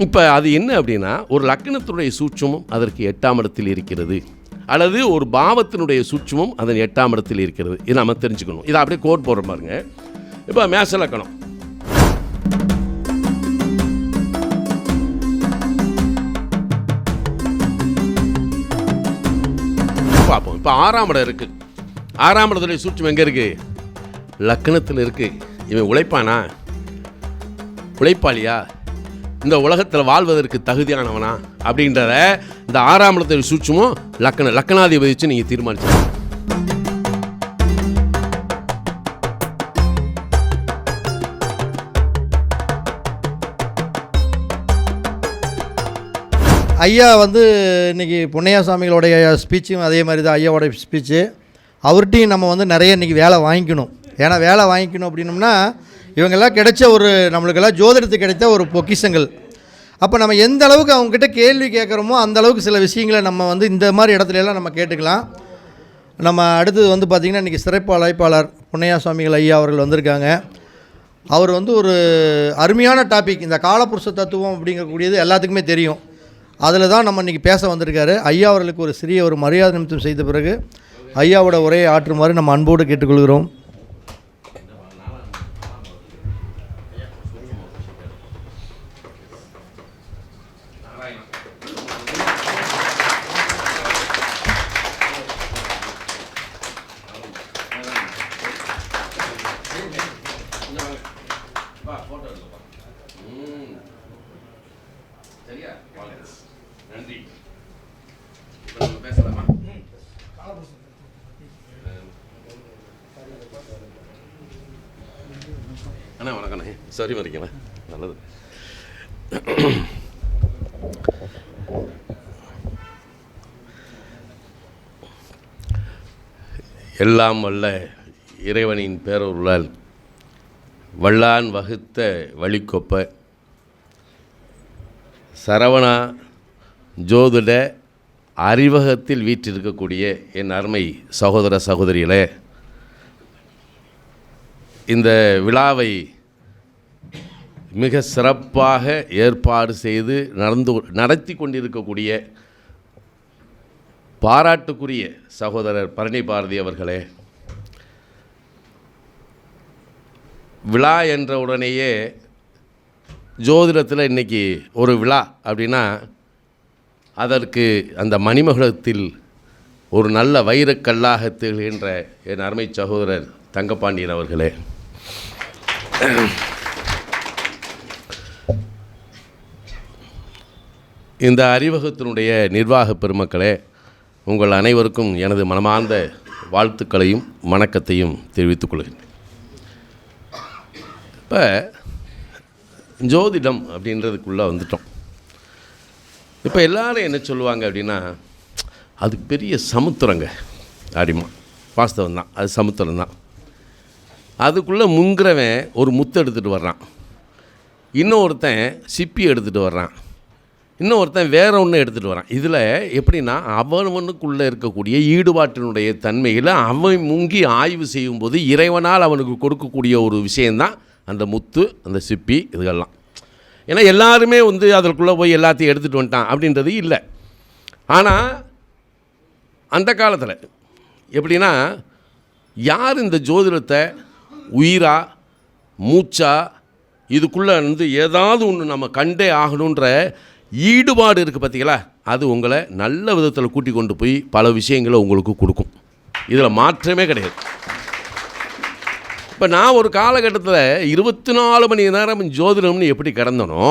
இப்போ அது என்ன அப்படின்னா, ஒரு லக்னத்தினுடைய சூட்சமும் அதற்கு 8ஆம் இடத்தில் இருக்கிறது, அல்லது ஒரு பாவத்தினுடைய சூட்சமும் அதன் 8ஆம் இடத்தில் இருக்கிறது. இதை நம்ம தெரிஞ்சுக்கணும். இதை அப்படியே கோட் போடுற பாருங்க. இப்போ மேஷ லக்னம், பார்ப்போம். இப்போ 6ஆம் இடம் இருக்குது. 6ஆம் இடத்துடைய சூட்சம் எங்கே இருக்குது? லக்னத்தில் இருக்குது. இவன் உழைப்பானா, உழைப்பாளியா, இந்த உலகத்தில் வாழ்வதற்கு தகுதியானவனா அப்படின்றத இந்த 6ஆம் இடத்துடைய சூட்சமும் லக்னாதிபதி வச்சு நீங்கள் தீர்மானிச்சு. ஐயா வந்து இன்றைக்கி பொன்னையா சாமிகளுடைய ஸ்பீச்சும் அதே மாதிரி தான் ஐயாவோட ஸ்பீச்சு. அவர்கிட்டையும் நம்ம வந்து நிறைய இன்றைக்கி வேலை வாங்கிக்கணும். ஏன்னா வேலை வாங்கிக்கணும் அப்படின்னோம்னா இவங்கெல்லாம் கிடைச்ச ஒரு நம்மளுக்கெல்லாம் ஜோதிடத்துக்கு கிடைத்த ஒரு பொக்கிஷங்கள். அப்போ நம்ம எந்த அளவுக்கு அவங்ககிட்ட கேள்வி கேட்குறோமோ அந்த அளவுக்கு சில விஷயங்களை நம்ம வந்து இந்த மாதிரி இடத்துலலாம் நம்ம கேட்டுக்கலாம். நம்ம அடுத்தது வந்து பார்த்திங்கன்னா இன்றைக்கி சிறப்பு அழைப்பாளர் பொன்னையா சுவாமிகள் ஐயா அவர்கள் வந்திருக்காங்க. அவர் வந்து ஒரு அருமையான டாபிக், இந்த காலப்புருஷ தத்துவம் அப்படிங்கக்கூடியது எல்லாத்துக்குமே தெரியும். அதில் தான் நம்ம இன்றைக்கி பேச வந்திருக்காரு. ஐயா அவர்களுக்கு ஒரு சிறிய ஒரு மரியாதை நிமித்தம் செய்த பிறகு ஐயாவோட உரையை ஆற்றுமாறு நம்ம அன்போடு கேட்டுக்கொள்கிறோம். நன்றி. பேசலாமா? அண்ணா வணக்கண்ணே. சரி வரீங்களா? நல்லது. எல்லாம் வல்ல இறைவனின் பேரருளால் வல்லான் வகுத்த வழிக்கொப்ப சரவணா ஜோதிட அறிவகத்தில் வீற்றிருக்கக்கூடிய என் அருமை சகோதர சகோதரிகளே, இந்த விழாவை மிக சிறப்பாக ஏற்பாடு செய்து நடத்தி கொண்டிருக்கக்கூடிய பாராட்டுக்குரிய சகோதரர் பரணி பாரதி அவர்களே, விழா என்ற உடனேயே ஜோதிடத்தில் இன்றைக்கி ஒரு விழா அப்படின்னா அதற்கு அந்த மணிமகுடத்தில் ஒரு நல்ல வைரக்கல்லாக திகழ்கின்ற என் அருமை சகோதரர் தங்கப்பாண்டியன் அவர்களே, இந்த அறிவகத்தினுடைய நிர்வாக பெருமக்களே, உங்கள் அனைவருக்கும் எனது மனமார்ந்த வாழ்த்துக்களையும் வணக்கத்தையும் தெரிவித்துக் கொள்கிறேன். இப்போ ஜோதிடம் அப்படின்றதுக்குள்ளே வந்துட்டோம். இப்போ எல்லோரும் என்ன சொல்லுவாங்க அப்படின்னா, அது பெரிய சமுத்திரங்க அப்படிமா. வாஸ்தவம் தான், அது சமுத்திரம் தான். அதுக்குள்ளே முங்குறவன் ஒரு முத்து எடுத்துகிட்டு வர்றான், இன்னொருத்தன் சிப்பி எடுத்துகிட்டு வர்றான், இன்னொருத்தன் வேற ஒன்று எடுத்துகிட்டு வரான். இதில் எப்படின்னா அவனுக்குள்ளே இருக்கக்கூடிய ஈடுபாட்டினுடைய தன்மையில் அவன் முங்கி ஆய்வு செய்யும்போது இறைவனால் அவனுக்கு கொடுக்கக்கூடிய ஒரு விஷயந்தான் அந்த முத்து, அந்த சிப்பி, இதுகெல்லாம். ஏன்னா எல்லாருமே வந்து அதற்குள்ளே போய் எல்லாத்தையும் எடுத்துகிட்டு வந்துட்டான் அப்படின்றது இல்லை. ஆனால் அந்த காலத்தில் எப்படின்னா, யார் இந்த ஜோதிடத்தை உயிரா மூச்சா இதுக்குள்ளே வந்து ஏதாவது ஒன்று நம்ம கண்டே ஆகணுன்ற ஈடுபாடு இருக்குது பார்த்தீங்களா, அது உங்களை நல்ல விதத்தில் கூட்டி கொண்டு போய் பல விஷயங்களை உங்களுக்கு கொடுக்கும். இதில் மாற்றமே கிடையாது. இப்போ நான் ஒரு காலகட்டத்தில் 24 மணி நேரம் ஜோதிடம்னு எப்படி கிடந்தனோ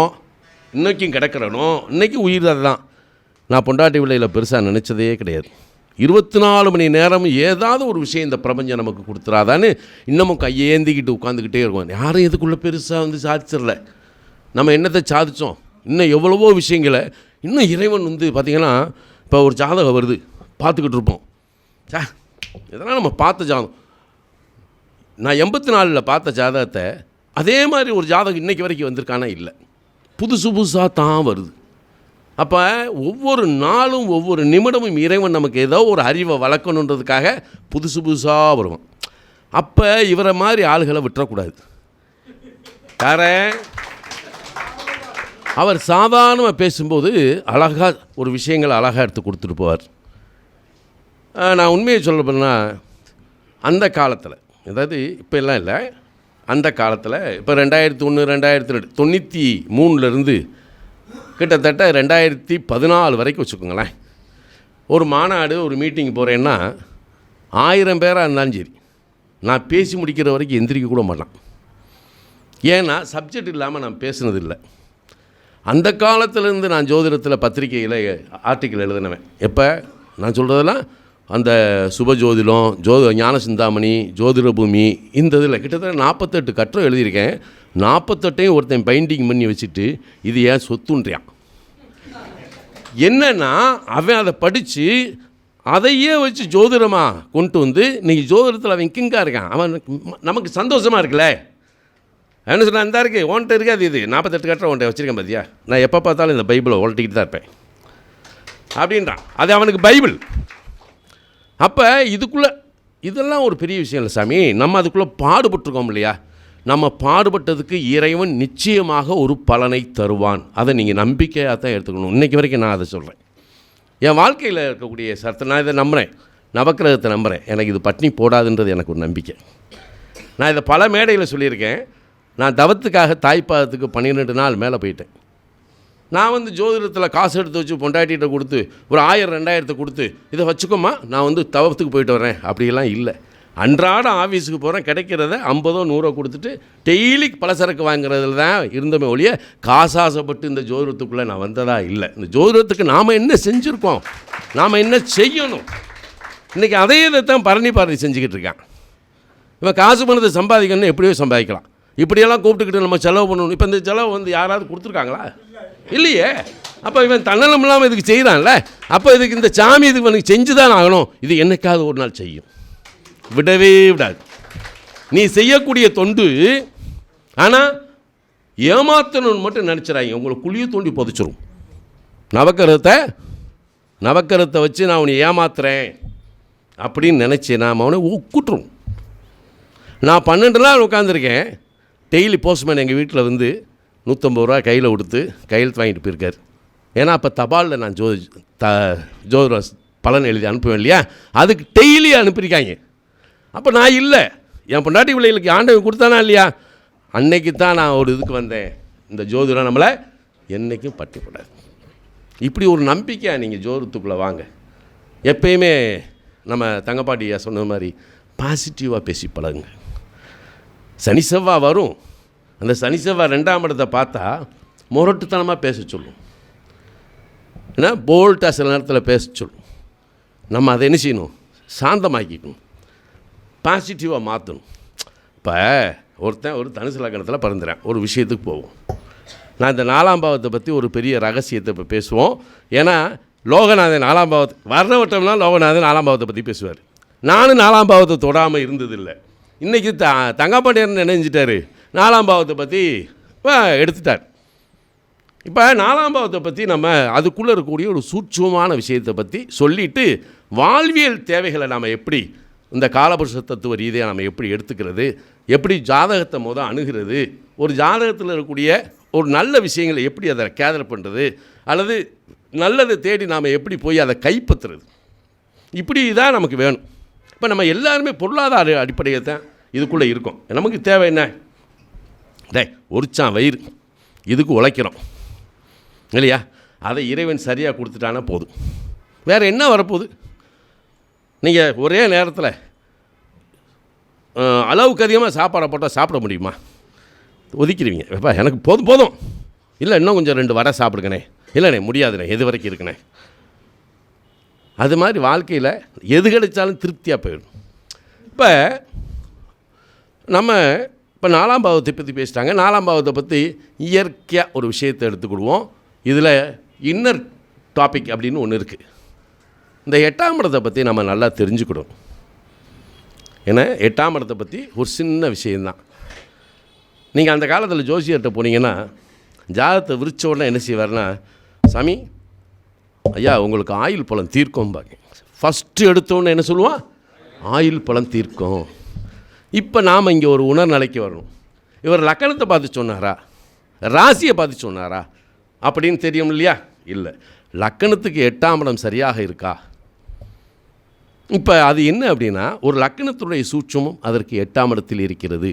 இன்றைக்கும் கிடக்கிறனோ, இன்றைக்கி உயிர் தான். நான் பொண்டாட்டி விலையில் பெருசாக நினச்சதே கிடையாது. 24 மணி நேரம் ஏதாவது ஒரு விஷயம் இந்த பிரபஞ்சம் நமக்கு கொடுத்துறாதான்னு இன்னமும் கையேந்திக்கிட்டு உட்காந்துக்கிட்டே இருக்கும். யாரும் இதுக்குள்ளே பெருசாக வந்து சாதிச்சிடல. நம்ம என்னத்தை சாதித்தோம், இன்னும் எவ்வளவோ விஷயங்களை இன்னும் இறைவன் வந்து பார்த்திங்கன்னா, இப்போ ஒரு ஜாதகம் வருது பார்த்துக்கிட்டு இருப்போம். இதெல்லாம் நம்ம பார்த்த ஜாதகம். நான் 84 பார்த்த ஜாதகத்தை அதே மாதிரி ஒரு ஜாதகம் இன்றைக்கி வரைக்கும் வந்திருக்கானா? இல்லை, புதுசாக தான் வருது. அப்போ ஒவ்வொரு நாளும் ஒவ்வொரு நிமிடமும் இறைவன் நமக்கு ஏதோ ஒரு அறிவை வளர்க்கணுன்றதுக்காக புதுசாக வருவான். அப்போ இவரை மாதிரி ஆளுகளை விட்டுறக்கூடாது. யார அவர் சாதாரணமாக பேசும்போது அழகாக ஒரு விஷயங்களை அழகாக எடுத்து கொடுத்துட்டு போவார். நான் உண்மையை சொல்ல போனால் அந்த காலத்தில், அதாவது இப்போ எல்லாம் இல்லை, அந்த காலத்தில் இப்போ 2001 2002 93லேருந்து கிட்டத்தட்ட 2014 வரைக்கும் வச்சுக்கோங்களேன், ஒரு மாநாடு ஒரு மீட்டிங் போகிறேன்னா 1000 பேராக இருந்தாலும் சரி, நான் பேசி முடிக்கிற வரைக்கும் எந்திரிக்க கூட மாட்டான். ஏன்னா சப்ஜெக்ட் இல்லாமல் நான் பேசுனதில்லை. அந்த காலத்திலேருந்து நான் ஜோதிடத்தில் பத்திரிகையில் ஆர்டிக்கல் எழுதினவன். எப்போ நான் சொல்கிறதெல்லாம் அந்த சுபஜோதிடம், ஞான சிந்தாமணி, ஜோதிட பூமி, இந்த இதில் கிட்டத்தட்ட 48 கட்டுரை எழுதியிருக்கேன். 48ஐயும் ஒருத்தன் பைண்டிங் பண்ணி வச்சுட்டு இது ஏன் சொத்துன்றியான். என்னன்னா அவன் அதை படித்து அதையே வச்சு ஜோதிடமாக கொண்டு வந்து இன்றைக்கி ஜோதிடத்தில் அவன் கிங்காக இருக்கான். அவன் நமக்கு சந்தோஷமாக இருக்குல்ல. என்ன சொன்னால் இந்த இருக்குது ஓன்ட்ட இருக்காது, இது 48 கட்டுரை ஓன்ட்ட வச்சுருக்கேன் பார்த்தியா, நான் எப்போ பார்த்தாலும் இந்த பைபிளை உழட்டிக்கிட்டு தான் இருப்பேன் அப்படின்றான். அது அவனுக்கு பைபிள். அப்போ இதுக்குள்ளே இதெல்லாம் ஒரு பெரிய விஷயம் இல்லை சாமி, நம்ம அதுக்குள்ளே பாடுபட்டுருக்கோம் இல்லையா. நம்ம பாடுபட்டதுக்கு இறைவன் நிச்சயமாக ஒரு பலனை தருவான். அதை நீங்கள் நம்பிக்கையாக தான் எடுத்துக்கணும். இன்றைக்கி வரைக்கும் நான் அதை சொல்கிறேன். என் வாழ்க்கையில் இருக்கக்கூடிய நான் இதை நம்புகிறேன், நவக்கிரகத்தை நம்புகிறேன். எனக்கு இது பட்டினி போடாதுன்றது எனக்கு ஒரு நம்பிக்கை. நான் இதை பல மேடையில் சொல்லியிருக்கேன். நான் தவத்துக்காக தாய்ப்பாதத்துக்கு 12 நாள் மேலே போயிட்டேன். நான் ஜோதிடத்தில் காசு எடுத்து வச்சு பொண்டாட்டிகிட்ட கொடுத்து ஒரு 1000 2000 கொடுத்து இதை வச்சுக்கோமா நான் தவத்துக்கு போயிட்டு வரேன் அப்படிலாம் இல்லை. அன்றாட ஆஃபீஸுக்கு போகிறேன், கிடைக்கிறத 50 100 கொடுத்துட்டு டெய்லி பலசரக்கு வாங்குறதுல தான் இருந்தமே ஒழிய காசாசப்பட்டு இந்த ஜோதிடத்துக்குள்ளே நான் வந்ததா இல்லை. இந்த ஜோதிடத்துக்கு நாம் என்ன செஞ்சுருக்கோம், நாம் என்ன செய்யணும், இன்றைக்கி அதே இதை தான் பரணி பாரதி செஞ்சுக்கிட்டு இருக்கான். இவன் காசு பணத்தை சம்பாதிக்கணும்னு எப்படியோ சம்பாதிக்கலாம், இப்படியெல்லாம் கூப்பிட்டுக்கிட்டு நம்ம செலவு பண்ணணும். இப்போ இந்த செலவு யாராவது கொடுத்துருக்காங்களா? இல்லையே. அப்போ இவன் தன்னலம் இல்லாமல் இதுக்கு செய்கிறான்ல, அப்போ இதுக்கு இந்த சாமி இதுக்கு எனக்கு செஞ்சு தான் ஆகணும். இது என்னைக்காவது ஒரு நாள் செய்யும், விடவே விடாது. நீ செய்யக்கூடிய தொண்டு ஆனால் ஏமாத்தணும்னு மட்டும் நினச்சிடாங்க, உங்களை குழியை தோண்டி புதைச்சிரும். நவக்கரத்தை வச்சு நான் அவனை ஏமாத்துறேன் அப்படின்னு நினச்சேன், நான் அவனை உக்குட்டுரும். நான் 12 நாள் உட்காந்துருக்கேன். டெய்லி போஸ்ட்மேன் எங்கள் வீட்டில் 150 ரூபா கையில் கொடுத்து கையெழுத்து வாங்கிட்டு போயிருக்கார். ஏன்னா அப்போ தபாலில் நான் ஜோதிட பலன் எழுதி அனுப்புவேன் இல்லையா, அதுக்கு டெய்லி அனுப்பியிருக்காங்க. அப்போ நான் இல்லை, என் பொண்டாட்டி பிள்ளைகளுக்கு ஆண்டவன் கொடுத்தானா இல்லையா, அன்னைக்கு தான் நான் ஒரு இதுக்கு வந்தேன். இந்த ஜோதிடம் நம்மளை என்றைக்கும் பட்டிப்படாது. இப்படி ஒரு நம்பிக்கையாக நீங்கள் ஜோதிடத்துக்குள்ளே வாங்க. எப்பயுமே நம்ம தங்கப்பாட்டியா சொன்ன மாதிரி பாசிட்டிவாக பேசி பழகுங்க. சனி செவ்வாய் வரும், அந்த சனி செவ்வாய் 2ஆம் இடத்தை பார்த்தா முரட்டுத்தனமாக பேச சொல்லும், ஏன்னா போல்ட்டாக சில நேரத்தில் பேச சொல்லும். நம்ம அதை என்ன செய்யணும், சாந்தமாக்கிக்கணும், பாசிட்டிவாக மாற்றணும். இப்போ ஒருத்தன் ஒரு தனுசு லக்னத்தில் பிறந்துறேன், ஒரு விஷயத்துக்கு போவோம். நான் இந்த 4ஆம் பாவத்தை பற்றி ஒரு பெரிய ரகசியத்தை இப்போ பேசுவோம். ஏன்னா லோகநாதன் 4ஆம் பாவத்தை வர்றவட்டம்னா லோகநாதன் 4ஆம் பாவத்தை பற்றி பேசுவார். நானும் 4ஆம் பாவத்தை தொடாமல் இருந்ததில்லை. இன்றைக்கி தங்கப்பாண்டியன் நினைஞ்சிட்டார், 4ஆம் பாவத்தை பற்றி எடுத்துட்டார். இப்போ 4ஆம் பாவத்தை பற்றி நம்ம அதுக்குள்ளே இருக்கக்கூடிய ஒரு சூட்சமான விஷயத்தை பற்றி சொல்லிவிட்டு வாழ்வியல் தேவைகளை நாம் எப்படி இந்த காலபுருஷ தத்துவ ரீதியாக நம்ம எப்படி எடுத்துக்கிறது, எப்படி ஜாதகத்தை அணுகிறது, ஒரு ஜாதகத்தில் இருக்கக்கூடிய ஒரு நல்ல விஷயங்களை எப்படி அதை கேதர் பண்ணுறது, அல்லது நல்லதை தேடி நாம் எப்படி போய் அதை கைப்பற்றுறது, இப்படி தான் நமக்கு வேணும். இப்போ நம்ம எல்லாருமே பொருளாதார அடிப்படையை தான் இதுக்குள்ளே இருக்கோம். நமக்கு தேவை என்ன, ஒருச்சான் வயிறு இதுக்கு உழைக்கிறோம் இல்லையா, அதை இறைவன் சரியாக கொடுத்துட்டானா போதும். வேறு என்ன வரப்போகுது? நீங்கள் ஒரே நேரத்தில் அளவுக்கு அதிகமாக சாப்பாடை போட்டால் சாப்பிட முடியுமா? ஒதுக்கிடுவீங்க. எப்பா எனக்கு போதும் போதும், இல்லை இன்னும் கொஞ்சம் 2 வடை சாப்பிடுங்கண்ணே, இல்லைண்ணே முடியாதுண்ணே, எது வரைக்கும் இருக்குண்ணே. அது மாதிரி வாழ்க்கையில் எது கிடைச்சாலும் திருப்தியாக போயிடும். இப்போ நம்ம 4ஆம் பாவத்தை பற்றி பேசிட்டாங்க. 4ஆம் பாவத்தை பற்றி இயற்கையாக ஒரு விஷயத்தை எடுத்துக்கிடுவோம். இதில் இன்னர் டாபிக் அப்படின்னு ஒன்று இருக்குது. இந்த 8ஆம் இடத்தை பற்றி நம்ம நல்லா தெரிஞ்சுக்கிடும். ஏன்னா 8ஆம் இடத்தை பற்றி ஒரு சின்ன விஷயந்தான். நீங்கள் அந்த காலத்தில் ஜோசியர்கிட்ட போனீங்கன்னா ஜாதகத்தை விரிச்ச உடனே என்ன செய்வார்னா, சாமி ஐயா உங்களுக்கு ஆயுள் பலன் தீர்க்கும் பாங்க. ஃபஸ்ட்டு எடுத்தோன்னு என்ன சொல்லுவான், ஆயுள் பலன் தீர்க்கும். இப்போ நாம் இங்கே ஒரு உணர்நிலைக்கு வரணும். இவர் லக்கணத்தை பார்த்து சொன்னாரா, ராசியை பார்த்து சொன்னாரா, அப்படின்னு தெரியும் இல்லையா? இல்லை. லக்கணத்துக்கு 8ஆம் இடம் சரியாக இருக்கா? இப்போ அது என்ன அப்படின்னா, ஒரு லக்கணத்தினுடைய சூட்சமும் அதற்கு 8ஆம் இடத்தில் இருக்கிறது,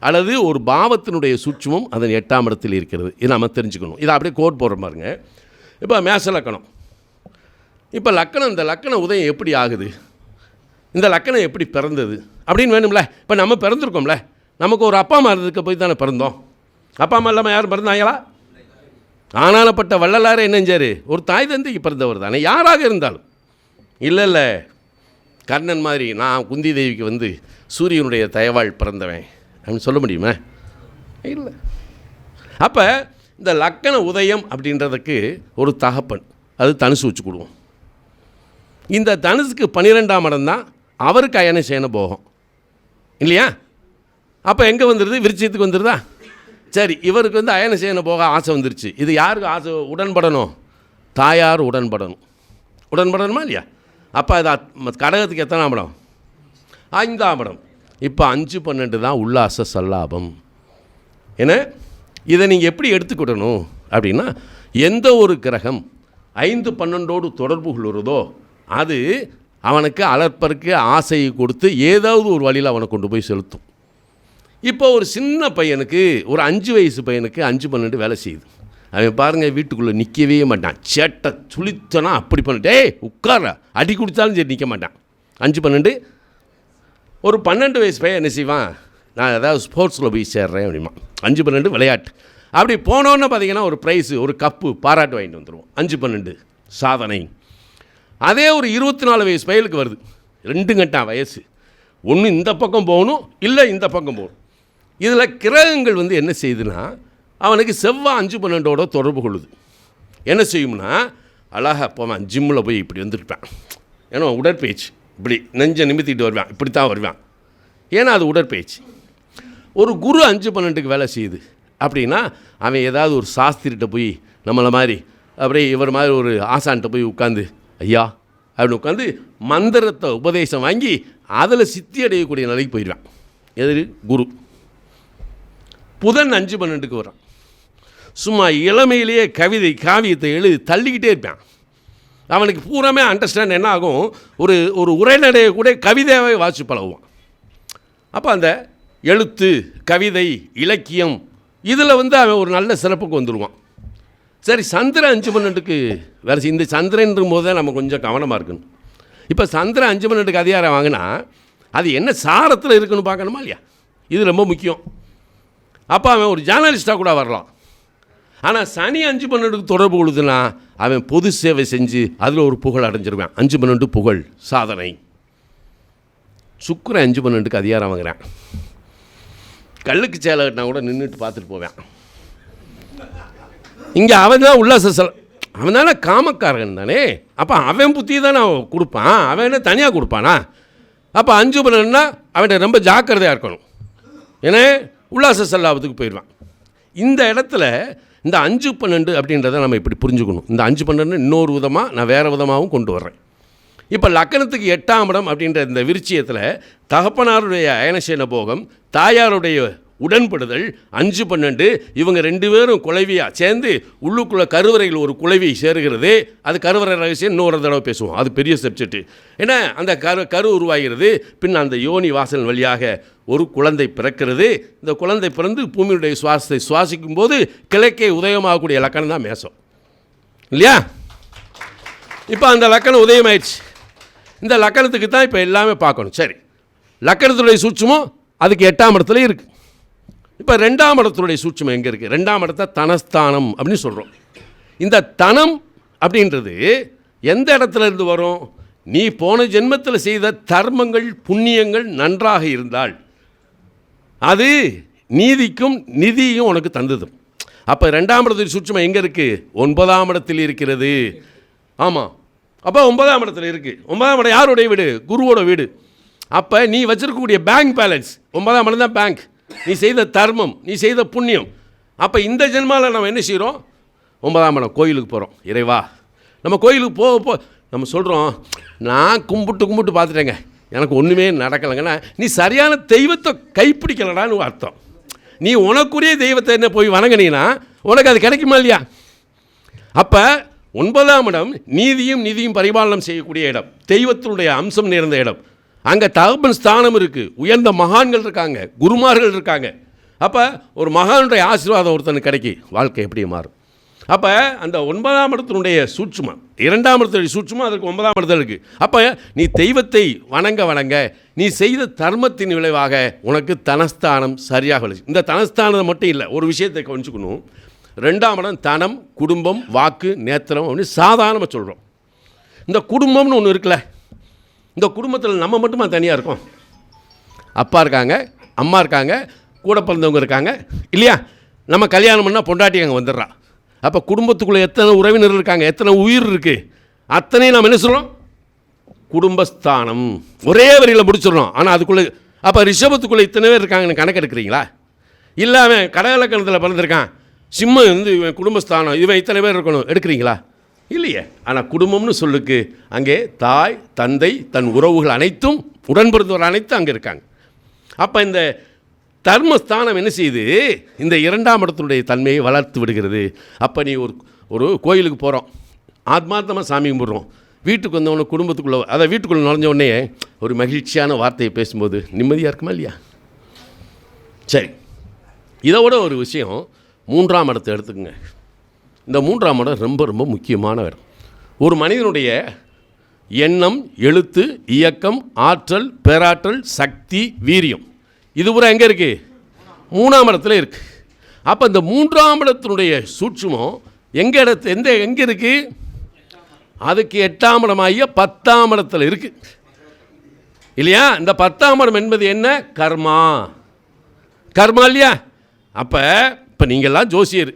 அல்லது ஒரு பாவத்தினுடைய சூட்சமும் அதன் 8ஆம் இடத்தில் இருக்கிறது. இது நம்ம தெரிஞ்சுக்கணும். இதை அப்படியே கோட் போடுற பாருங்க. இப்போ மேச லக்கணம். இப்போ லக்கணம், இந்த லக்கண உதயம் எப்படி ஆகுது, இந்த லக்கணம் எப்படி பிறந்தது அப்படின்னு வேணும்ல. இப்போ நம்ம பிறந்திருக்கோம்ல, நமக்கு ஒரு அப்பா அம்மா இருக்க போய் தானே பிறந்தோம். அப்பா அம்மா இல்லாமல் யாரும் பிறந்தாங்களா? ஆனாலப்பட்ட வள்ளலாரே என்னஞ்சார், ஒரு தாய் தந்தைக்கு பிறந்தவர் தானே, யாராக இருந்தாலும். இல்லை கர்ணன் மாதிரி நான் குந்தி தேவிக்கு வந்து சூரியனுடைய தயவாள் பிறந்தவன் அப்படின்னு சொல்ல முடியுமா? இல்லை. அப்போ இந்த லக்கண உதயம் அப்படின்றதுக்கு ஒரு தகப்பன், அது தனுசு வச்சு கொடுவோம். இந்த தனுசுக்கு 12ஆம் இடம் தான் அவருக்கு அயன சேன போகும் இல்லையா? அப்போ எங்கே வந்துடுது? விருச்சியத்துக்கு வந்துடுதா? சரி, இவருக்கு வந்து அயன சேன போக ஆசை வந்துருச்சு. இது யாருக்கு ஆசை உடன்படணும்? தாயார் உடன்படணும். உடன்படணுமா இல்லையா? அப்போ அது கடகத்துக்கு எத்தனாம் இடம்? 5ஆம் இடம். இப்போ 5-12 தான் உல்லாச சல்லாபம். ஏன்னா இதை நீங்கள் எப்படி எடுத்துக்கிடணும் அப்படின்னா, எந்த ஒரு கிரகம் 5-12 தொடர்பு கொள்கிறதோ அது அவனுக்கு அலற்பருக்கு ஆசையை கொடுத்து ஏதாவது ஒரு வழியில் அவனை கொண்டு போய் செலுத்தும். இப்போ ஒரு சின்ன பையனுக்கு, ஒரு 5 வயசு பையனுக்கு 5-12 வேலை செய்யுது. அவன் பாருங்கள் வீட்டுக்குள்ளே நிற்கவே மாட்டான். சேட்டை சுளித்தனா அப்படி பண்ணிட்டே உட்கார அடி குடித்தாலும் சரி நிற்க மாட்டான். 5-12. ஒரு 12 வயசு பையன் என்ன செய்வான், நான் ஏதாவது ஸ்போர்ட்ஸில் போய் சேர்றேன் அப்படிமா. 5-12 விளையாட்டு. அப்படி போனோன்னு பார்த்தீங்கன்னா ஒரு ப்ரைஸு, ஒரு கப்பு, பாராட்டு வாங்கிட்டு வந்துடுவோம். 5-12 சாதனை. அதே ஒரு 24 வயசு பையலுக்கு வருது, 2 கட்டா வயசு. ஒன்று இந்த பக்கம் போகணும், இல்லை இந்த பக்கம் போகணும். இதில் கிரகங்கள் வந்து என்ன செய்யுதுன்னா, அவனுக்கு செவ்வாய் 5-12 தொடர்பு கொள்ளுது. என்ன செய்யும்னா, அழகாக போவான் ஜிம்மில் போய் இப்படி வந்துருப்பான். ஏன்னா உடற்பயிற்சி, இப்படி நெஞ்சை நிமித்திட்டு வருவான், இப்படி தான் வருவான். ஏன்னா அது உடற்பயிற்சி. ஒரு குரு 5-12க்கு வேலை செய்யுது அப்படின்னா, அவன் ஏதாவது ஒரு சாஸ்திரிகிட்ட போய் நம்மளை மாதிரி அப்படியே இவர் மாதிரி ஒரு ஆசான்கிட்ட போய் உட்காந்து ஐயா அப்படின்னு உட்காந்து மந்திரத்தை உபதேசம் வாங்கி அதில் சித்தி அடையக்கூடிய நிலைக்கு போயிடுவான். எதிரி குரு. புதன் 5-12க்கு வரான். சும்மா இளமையிலேயே கவிதை காவியத்தை எழுதி தள்ளிக்கிட்டே இருப்பான். அவனுக்கு பூராமே அண்டர்ஸ்டாண்ட் என்ன ஆகும், ஒரு உரைநடையை கூட கவிதையாகவே வாசி பழகுவான். அப்போ அந்த எழுத்து, கவிதை, இலக்கியம் இதில் வந்து அவன் ஒரு நல்ல சிறப்புக்கு வந்துடுவான். சரி, சந்திரன் 5-12க்கு வேறு. இந்த சந்திரன் போது தான் நம்ம கொஞ்சம் கவனமாக இருக்கணும். இப்போ சந்திரன் 5-12க்கு அதிகாரம் வாங்கினா அது என்ன சாரத்தில் இருக்குன்னு பார்க்கணுமா இல்லையா? இது ரொம்ப முக்கியம். அப்போ அவன் ஒரு ஜேர்னலிஸ்டாக கூட வரலாம். ஆனால் சனி 5-12க்கு தொடர்பு கொள்ளுதுன்னா அவன் பொது சேவை செஞ்சு அதில் ஒரு புகழ் அடைஞ்சிருவான். 5-12 புகழ் சாதனை. சுக்கிரன் 5-12க்கு அதிகாரம் வாங்குறான். கல்லுக்கு சேலை கட்டினா கூட நின்றுட்டு பார்த்துட்டு போவேன். இங்கே அவன் தான் உல்லாச அவன் தானே காமக்காரன் தானே. அப்போ அவன் புத்தி தானே கொடுப்பான். அவன் என்ன தனியாக கொடுப்பானா? அப்போ 5-12ன்னா அவன்கிட்ட ரொம்ப ஜாக்கிரதையாக இருக்கணும். ஏன்னா உல்லாச சல்லாபத்துக்கு போயிடுவான். இந்த இடத்துல இந்த 5-12 அப்படின்றத நம்ம இப்படி புரிஞ்சுக்கணும். இந்த 5-12 இன்னொரு விதமாக நான் வேறு விதமாகவும் கொண்டு வர்றேன். இப்போ லக்கணத்துக்கு 8ஆம் இடம் அப்படின்ற இந்த விருச்சியத்தில் தகப்பனாருடைய அயனசேன போகம், தாயாருடைய உடன்படுதல் 5-12 இவங்க 2 பேரும் குலைவியாக சேர்ந்து உள்ளுக்குள்ளே கருவறையில் ஒரு குலைவி சேருகிறது. அது கருவறை ரகசியம், இன்னொரு தடவை பேசுவோம், அது பெரிய சப்ஜெக்ட்டு. ஏன்னா அந்த கரு உருவாகிறது. பின் அந்த யோனி வாசல் வழியாக ஒரு குழந்தை பிறக்கிறது. இந்த குழந்தை பிறந்து பூமியுடைய சுவாசத்தை சுவாசிக்கும் போது கிழக்கே உதயமாகக்கூடிய லக்கணம் தான் மேசம் இல்லையா? இப்போ அந்த லக்கணம் உதயமாயிடுச்சு. இந்த லக்கணத்துக்கு தான் இப்போ எல்லாமே பார்க்கணும். சரி, லக்கணத்துடைய சூட்சமும் அதுக்கு 8ஆம் இடத்துல இருக்குது. இப்போ 2ஆம் இடத்துடைய சூட்சம் எங்கே இருக்குது? 2ஆம் இடத்த தனஸ்தானம் அப்படின்னு சொல்கிறோம். இந்த தனம் அப்படின்றது எந்த இடத்துல இருந்து வரும்? நீ போன ஜென்மத்தில் செய்த தர்மங்கள் புண்ணியங்கள் நன்றாக இருந்தால் அது நீதிக்கும் நிதியும் உனக்கு தந்தது. அப்போ 2ஆம் இடத்துடைய சூட்சம் எங்கே இருக்குது? 9ஆம் இடத்தில் இருக்கிறது. ஆமாம், அப்போ 9ஆம் இடத்துல இருக்குது. 9ஆம் இடம் யாருடைய வீடு? குருவோட வீடு. அப்போ நீ வச்சுருக்கக்கூடிய பேங்க் பேலன்ஸ் 9ஆம் இடம் தான் பேங்க். நீ செய்த தர்மம், நீ செய்த புண்ணியம். அப்போ இந்த ஜென்மாவில் நம்ம என்ன செய்கிறோம்? 9ஆம் இடம் கோயிலுக்கு போகிறோம். இறைவா, நம்ம கோயிலுக்கு போக நம்ம சொல்கிறோம், நான் கும்பிட்டு பார்த்துட்டேங்க, எனக்கு ஒன்றுமே நடக்கலைங்கன்னா நீ சரியான தெய்வத்தை கைப்பிடிக்கலடான்னு அர்த்தம். நீ உனக்குரிய தெய்வத்தை என்ன போய் வணங்கினீங்கன்னா உனக்கு அது கிடைக்குமா இல்லையா? அப்போ 9ஆம் இடம் நீதியும் பரிபாலனம் செய்யக்கூடிய இடம், தெய்வத்தினுடைய அம்சம் நிறைந்த இடம். அங்கே தகப்பன் ஸ்தானம் இருக்குது, உயர்ந்த மகான்கள் இருக்காங்க, குருமார்கள் இருக்காங்க. அப்போ ஒரு மகானுடைய ஆசீர்வாதம் ஒருத்தனுக்கு கிடைக்கி வாழ்க்கை எப்படி மாறும். அப்போ அந்த 9ஆம் இடத்தினுடைய சூட்சுமம், 2ஆம் இடத்துடைய சூட்சுமம் அதற்கு 9ஆம் இடத்துல இருக்குது. அப்போ நீ தெய்வத்தை வணங்க நீ செய்த தர்மத்தின் விளைவாக உனக்கு தனஸ்தானம் சரியாக விளைச்சு. இந்த தனஸ்தானம் மட்டும் இல்லை, ஒரு விஷயத்தை கவனிச்சுக்கணும். 2ஆம் இடம் தனம், குடும்பம், வாக்கு, நேத்திரம் அப்படின்னு சாதாரணமாக சொல்கிறோம். இந்த குடும்பம்னு ஒன்று இருக்குல்ல, இந்த குடும்பத்தில் நம்ம மட்டுமா தனியாக இருக்கோம்? அப்பா இருக்காங்க, அம்மா இருக்காங்க, கூட பிறந்தவங்க இருக்காங்க இல்லையா? நம்ம கல்யாணம் பண்ணால் பொண்டாட்டி அங்கே வந்துடுறா. அப்போ குடும்பத்துக்குள்ளே எத்தனை உறவினர் இருக்காங்க, எத்தனை உயிர் இருக்குது, அத்தனையும் நாம் என்ன சொல்கிறோம்? குடும்பஸ்தானம். ஒரே வரியில் முடிச்சிடறோம். ஆனால் அதுக்குள்ளே அப்போ ரிஷபத்துக்குள்ளே இத்தனை பேர் இருக்காங்கன்னு கணக்கு எடுக்கிறீங்களா? இல்லை அவன் கடகலக்கணத்தில் பிறந்திருக்கான், சிம்மம் வந்து இவன் குடும்பஸ்தானம், இவன் இத்தனை பேர் இருக்கணும் எடுக்கிறீங்களா? இல்லையே. ஆனால் குடும்பம்னு சொல்லுக்கு அங்கே தாய், தந்தை, தன் உறவுகள் அனைத்தும், உடன்பிறந்தவர் அனைத்தும் அங்கே இருக்காங்க. அப்போ இந்த தர்மஸ்தானம் என்ன செய்யுது? இந்த 2ஆம் இடத்தினுடைய தன்மையை வளர்த்து விடுகிறது. அப்போ நீ ஒரு கோயிலுக்கு போகிறோம், ஆத்மார்த்தமாக சாமி கும்பிட்றோம், வீட்டுக்கு வந்தவொடனே குடும்பத்துக்குள்ளே, அதை வீட்டுக்குள்ளே நுழைஞ்ச உடனே ஒரு மகிழ்ச்சியான வார்த்தையை பேசும்போது நிம்மதியாக இருக்குமா இல்லையா? சரி, இதோட ஒரு விஷயம், 3ஆம் இடத்தை எடுத்துக்கங்க. இந்த 3ஆம் இடம் ரொம்ப ரொம்ப முக்கியமான இடம். ஒரு மனிதனுடைய எண்ணம், எழுத்து, இயக்கம், ஆற்றல், பேராற்றல், சக்தி, வீரியம், இது பூரா எங்கே இருக்குது? 3ஆம் இடத்துல இருக்குது. அப்போ இந்த 3ஆம் இடத்தினுடைய சூட்சுமம் எங்கே இருக்குது? அதுக்கு 8ஆம் இடமாகிய 10ஆம் இடத்துல இருக்குது இல்லையா? இந்த 10ஆம் இடம் என்பது என்ன? கர்மா இல்லையா? இப்போ நீங்கள்லாம் ஜோசியர்,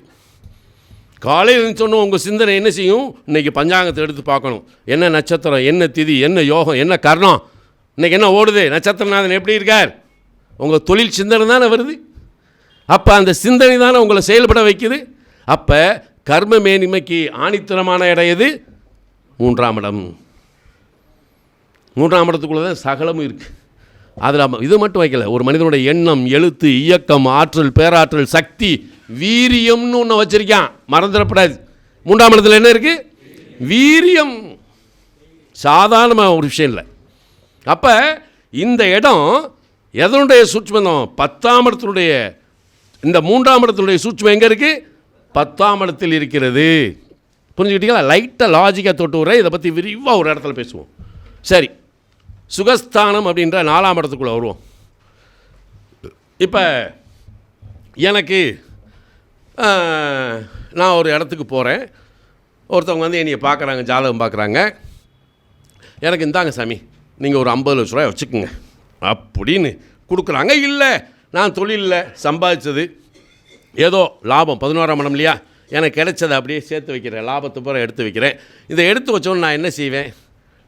காலையில் சொன்னோம், உங்கள் சிந்தனை என்ன செய்யும்? இன்றைக்கி பஞ்சாங்கத்தை எடுத்து பார்க்கணும், என்ன நட்சத்திரம், என்ன திதி, என்ன யோகம், என்ன கர்ணம், இன்றைக்கி என்ன ஓடுது, நட்சத்திரநாதன் எப்படி இருக்கார், உங்கள் தொழில் சிந்தனை தானே வருது. அப்போ அந்த சிந்தனை தானே உங்களை செயல்பட வைக்குது. அப்போ கர்ம மேன்மைக்கு ஆணித்தரமான இடம் எது? 3ஆம் இடம். 3ஆம் இடத்துக்குள்ளே தான் சகலமும் இருக்குது. அதில் இது மட்டும் வைக்கல, ஒரு மனிதனுடைய எண்ணம், எழுத்து, இயக்கம், ஆற்றல், பேராற்றல், சக்தி, வீரியம்னு ஒன்று வச்சிருக்கான், மறந்துடப்படாது. 3ஆம் இடத்துல என்ன இருக்குது? வீரியம். சாதாரணமாக ஒரு விஷயம் இல்லை. அப்போ இந்த இடம் எதனுடைய சூட்சுமம்? 10ஆம் இடத்தினுடைய, இந்த 3ஆம் இடத்தினுடைய சூட்சுமம் எங்கே இருக்குது? 10ஆம் இடத்தில் இருக்கிறது. புரிஞ்சுக்கிட்டீங்களா? லைட்டாக லாஜிக்காக தொட்டு விட்றேன், இதை பற்றி விரிவாக ஒரு இடத்துல பேசுவோம். சரி, சுகஸ்தானம் அப்படின்ற 4ஆம் இடத்துக்குள்ளே வருவோம். இப்போ எனக்கு நான் ஒரு இடத்துக்கு போகிறேன், ஒருத்தவங்க வந்து என்னையை பார்க்குறாங்க, ஜாதகம் பார்க்குறாங்க. எனக்கு இந்தாங்க சாமி, நீங்கள் ஒரு 50 லட்ச ரூபாய் வச்சுக்கோங்க அப்படின்னு கொடுக்குறாங்க. இல்லை, நான் தொழிலில் சம்பாதிச்சது ஏதோ லாபம், 11ஆம் இடம் இல்லையா, எனக்கு கிடைச்சதை அப்படியே சேர்த்து வைக்கிறேன், லாபத்தை பூரா எடுத்து வைக்கிறேன். இதை எடுத்து வச்சோன்னு நான் என்ன செய்வேன்?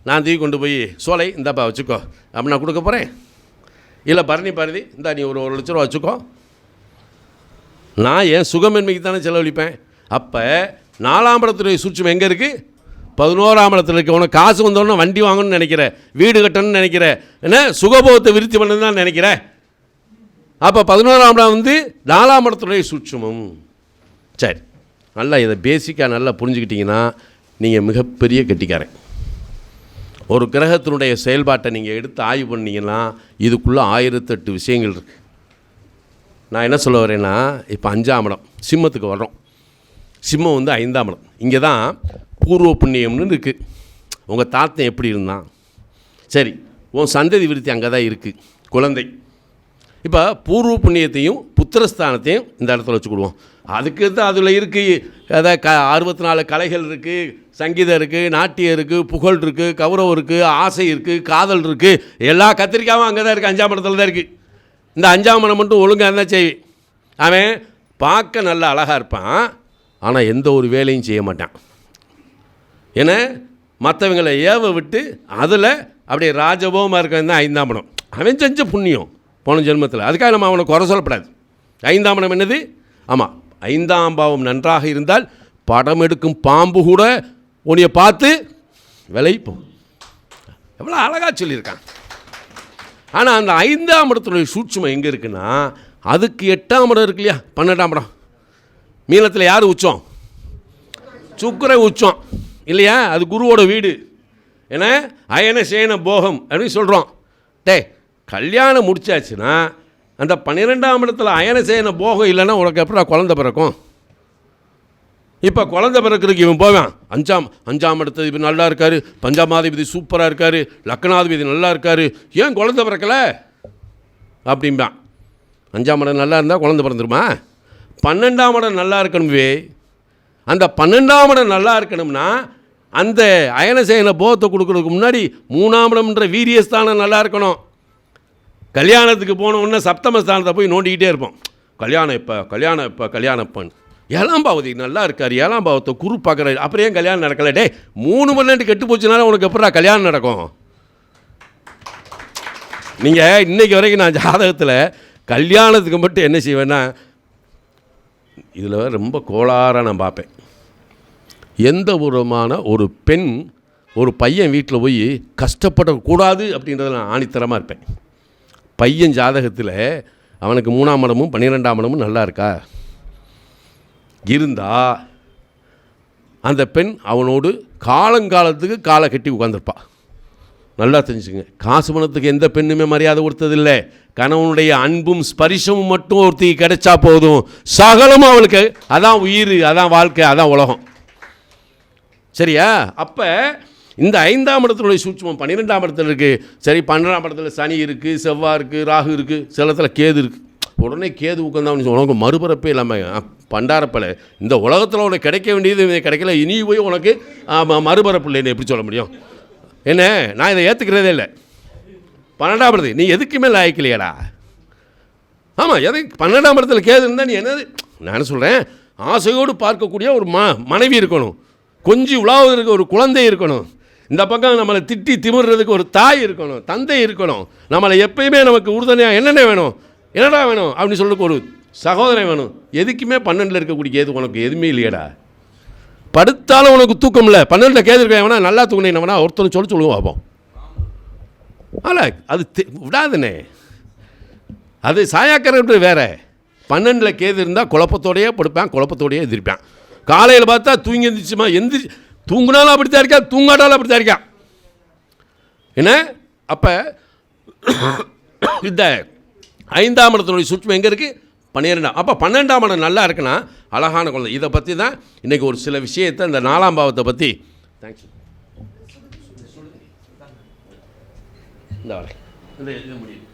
நான் தூக்கி கொண்டு போய் சோலை இந்தாப்பா வச்சுக்கோ அப்படி நான் கொடுக்க போகிறேன். இல்லை பரணி பாரதி இந்தா நீ ஒரு 1 லட்ச ரூபா வச்சுக்கோ. நான் என் சுகமென்மைக்கு தானே செலவழிப்பேன். அப்போ 4ஆம் இடத்துடைய சூட்சுமம் எங்கே இருக்குது? 11ஆம் இடத்துல இருக்குது. உனக்கு காசு வந்தோடனே வண்டி வாங்கணும்னு நினைக்கிறேன், வீடு கட்டணும்னு நினைக்கிறேன், என்ன சுகபோகத்தை விருத்தி பண்ணணுன்னு தான் நினைக்கிறேன். அப்போ 11ஆம் இடம் வந்து 4ஆம் இடத்துடைய சூட்சுமம். சரி, நல்லா இதை பேசிக்காக நல்லா புரிஞ்சுக்கிட்டிங்கன்னா நீங்கள் மிகப்பெரிய கெட்டிக்காரன். ஒரு கிரகத்தினுடைய செயல்பாட்டை நீங்கள் எடுத்து ஆய்வு பண்ணிங்கன்னா இதுக்குள்ளே 1008 விஷயங்கள் இருக்குது. நான் என்ன சொல்ல வரேன்னா, இப்போ 5ஆம் இடம் சிம்மத்துக்கு வர்றோம். சிம்மம் வந்து 5ஆம் இடம். இங்கே தான் பூர்வ புண்ணியம்னு இருக்குது. உங்கள் தாத்தன் எப்படி இருந்தான், சரி, உன் சந்ததி விருத்தி அங்கே தான் இருக்குது, குழந்தை. இப்போ பூர்வ புண்ணியத்தையும் புத்திரஸ்தானத்தையும் இந்த இடத்துல வச்சுக்கிடுவோம். அதுக்கு தான் அதில் இருக்குது, அதாவது 64 கலைகள் இருக்குது, சங்கீதம் இருக்குது, நாட்டியம் இருக்குது, புகழ் இருக்குது, கௌரவம் இருக்குது, ஆசை இருக்குது, காதல் இருக்குது, எல்லா கத்திரிக்காவும் அங்கே தான் இருக்குது, 5ஆம் இடத்துல தான் இருக்குது. இந்த 5ஆம் இடம் மட்டும் ஒழுங்காக இருந்தால் செய். அவன் பார்க்க நல்லா அழகாக இருப்பான், ஆனால் எந்த ஒரு வேலையும் செய்ய மாட்டான். ஏன்னா மற்றவங்களை ஏவ விட்டு அதில் அப்படியே ராஜபோகமாக இருக்கிறது தான் 5ஆம் இடம். அவன் செஞ்ச புண்ணியம் போன ஜென்மத்தில், அதுக்காக நம்ம அவனை குறை சொல்லப்படாது. 5ஆம் இடம் என்னது? ஆமாம், 5ஆம் பாவம் நன்றாக இருந்தால் படம் எடுக்கும் பாம்பு கூட உன்னைய பார்த்து விளைப்போம். எவ்வளோ அழகாக சொல்லியிருக்கான். ஆனால் அந்த 5ஆம் இடத்துடைய சூட்சுமம் எங்கே இருக்குன்னா, அதுக்கு 8ஆம் இடம் இருக்கு இல்லையா, 12ஆம் இடம். மீனத்தில் யார் உச்சம்? சுக்கிர உச்சம் இல்லையா, அது குருவோட வீடு. ஏன்னா அயன சேன போகம் அப்படின்னு சொல்கிறோம். கல்யாணம் முடிச்சாச்சுன்னா அந்த 12ஆம் இடத்துல அயன சேன போகம் இல்லைன்னா உனக்கு எப்படா குழந்தை பிறக்கும்? இப்போ குழந்தை பிறக்கிறதுக்கு இவன் போவான், அஞ்சாம் இடத்துல நல்லா இருக்கார், பஞ்சாமாதிபதி சூப்பராக இருக்கார், லக்னாதிபதி நல்லா இருக்கார், ஏன் குழந்தை பிறக்கலை அப்படிம்பான். 5ஆம் இடம் நல்லா இருந்தால் குழந்தை பிறந்துருமா? 12ஆம் இடம் நல்லா இருக்கணுமே. அந்த 12ஆம் இடம் நல்லா இருக்கணும்னா அந்த அயனசேன போகத்தை கொடுக்குறதுக்கு முன்னாடி 3ஆம் இடம்ன்ற வீரியஸ்தானம் நல்லா இருக்கணும். கல்யாணத்துக்கு போனோன்னா சப்தமஸ்தானத்தை போய் நோண்டிக்கிட்டே இருப்போம். கல்யாணம் இப்போ 7ஆம் பாவதி நல்லா இருக்கார், 7ஆம் பாவத்தை குரு பார்க்குறாரு, அப்புறம் ஏன் கல்யாணம் நடக்கலை? 3 கெட்டு போச்சுனால உனக்கு எப்படா கல்யாணம் நடக்கும்? நீங்கள் இன்றைக்கி வரைக்கும் நான் ஜாதகத்தில் கல்யாணத்துக்கு மட்டும் என்ன செய்வேன்னா, இதில் ரொம்ப கோளாறாக நான் பார்ப்பேன். எந்த விதமான ஒரு பெண் ஒரு பையன் வீட்டில் போய் கஷ்டப்படக்கூடாது அப்படின்றத நான் ஆணித்தரமாக இருப்பேன். பையன் ஜாதகத்தில் அவனுக்கு 3ஆம் இடமும் 12ஆம் இடமும் நல்லா இருக்கா இருந்தால் அந்த பெண் அவனோடு காலங்காலத்துக்கு காலை கட்டி உட்காந்துருப்பா. நல்லா தெரிஞ்சுங்க, காசு பணத்துக்கு எந்த பெண்ணுமே மரியாதை கொடுத்ததில்லை. கணவனுடைய அன்பும் ஸ்பரிசமும் மட்டும் ஒருத்திக்கு கிடைச்சா போதும், சகலமும் அவளுக்கு அதான் உயிர், அதான் வாழ்க்கை, அதான் உலகம். சரியா? அப்போ இந்த 5ஆம் இடத்துடைய சூட்சுமம் 12ஆம் இடத்துல இருக்குது. சரி, 12ஆம் இடத்துல சனி இருக்குது, செவ்வாய் இருக்குது, ராகு இருக்குது, சில இடத்துல கேது இருக்குது. உடனே கேது உட்காந்து உனக்கு மறுபிறப்பே இல்லாமல் பண்டாரப்பலை, இந்த உலகத்தில் உனக்கு கிடைக்க வேண்டியது கிடைக்கல, இனி போய் உனக்கு மறுபிறப்பு இல்லைன்னு எப்படி சொல்ல முடியும்? என்ன, நான் இதை ஏற்றுக்கிறதே இல்லை. 12ஆம் இடத்து நீ எதுக்குமே லாய்க்கலையாடா. ஆமாம், எதுக்கு 12ஆம் இடத்துல கேது இருந்தால் நீ என்னது? நான் சொல்கிறேன், ஆசையோடு பார்க்கக்கூடிய ஒரு மனைவி இருக்கணும், கொஞ்சம் உலாவதற்கு ஒரு குழந்தை இருக்கணும், இந்த பக்கம் நம்மளை திட்டி திமிர்றதுக்கு ஒரு தாய் இருக்கணும், தந்தை இருக்கணும், நம்மளை எப்பயுமே நமக்கு உறுதுணையாக என்னென்ன வேணும், என்னடா வேணும் அப்படின்னு சொல்லிட்டு ஒரு சகோதரன் வேணும். எதுக்குமே 12 இருக்கக்கூடிய கேது உனக்கு எதுவுமே இல்லையடா. படுத்தாலும் உனக்கு தூக்கம் இல்லை. 12 கேது இருக்க நல்லா தூங்கினவனா ஒருத்தர் சொல்லுவோம் பார்ப்போம். ஆனால் அது விடாதுனே, அது சாயாக்கரை வேற. 12 கேது இருந்தால் குழப்பத்தோடையே படுப்பேன், குழப்பத்தோடையே எதிர்ப்பேன். காலையில் பார்த்தா தூங்கி எழுந்திரிச்சுமா, தூங்கினாலும் அப்படித்தான் இருக்கா, தூங்காட்டாலும் அப்படித்தான் இருக்கா. என்ன அப்போ இந்த 5ஆம் இடத்தினுடைய சூட்சம் எங்கே இருக்குது? 12ஆம். அப்போ 12ஆம் இடம் நல்லா இருக்குன்னா அழகான குழந்தை. இதை பற்றி தான் இன்றைக்கி ஒரு சில விஷயத்தை இந்த 4ஆம் பாவத்தை பற்றி. தேங்க்யூ. இந்த வரை இந்த முடியும்.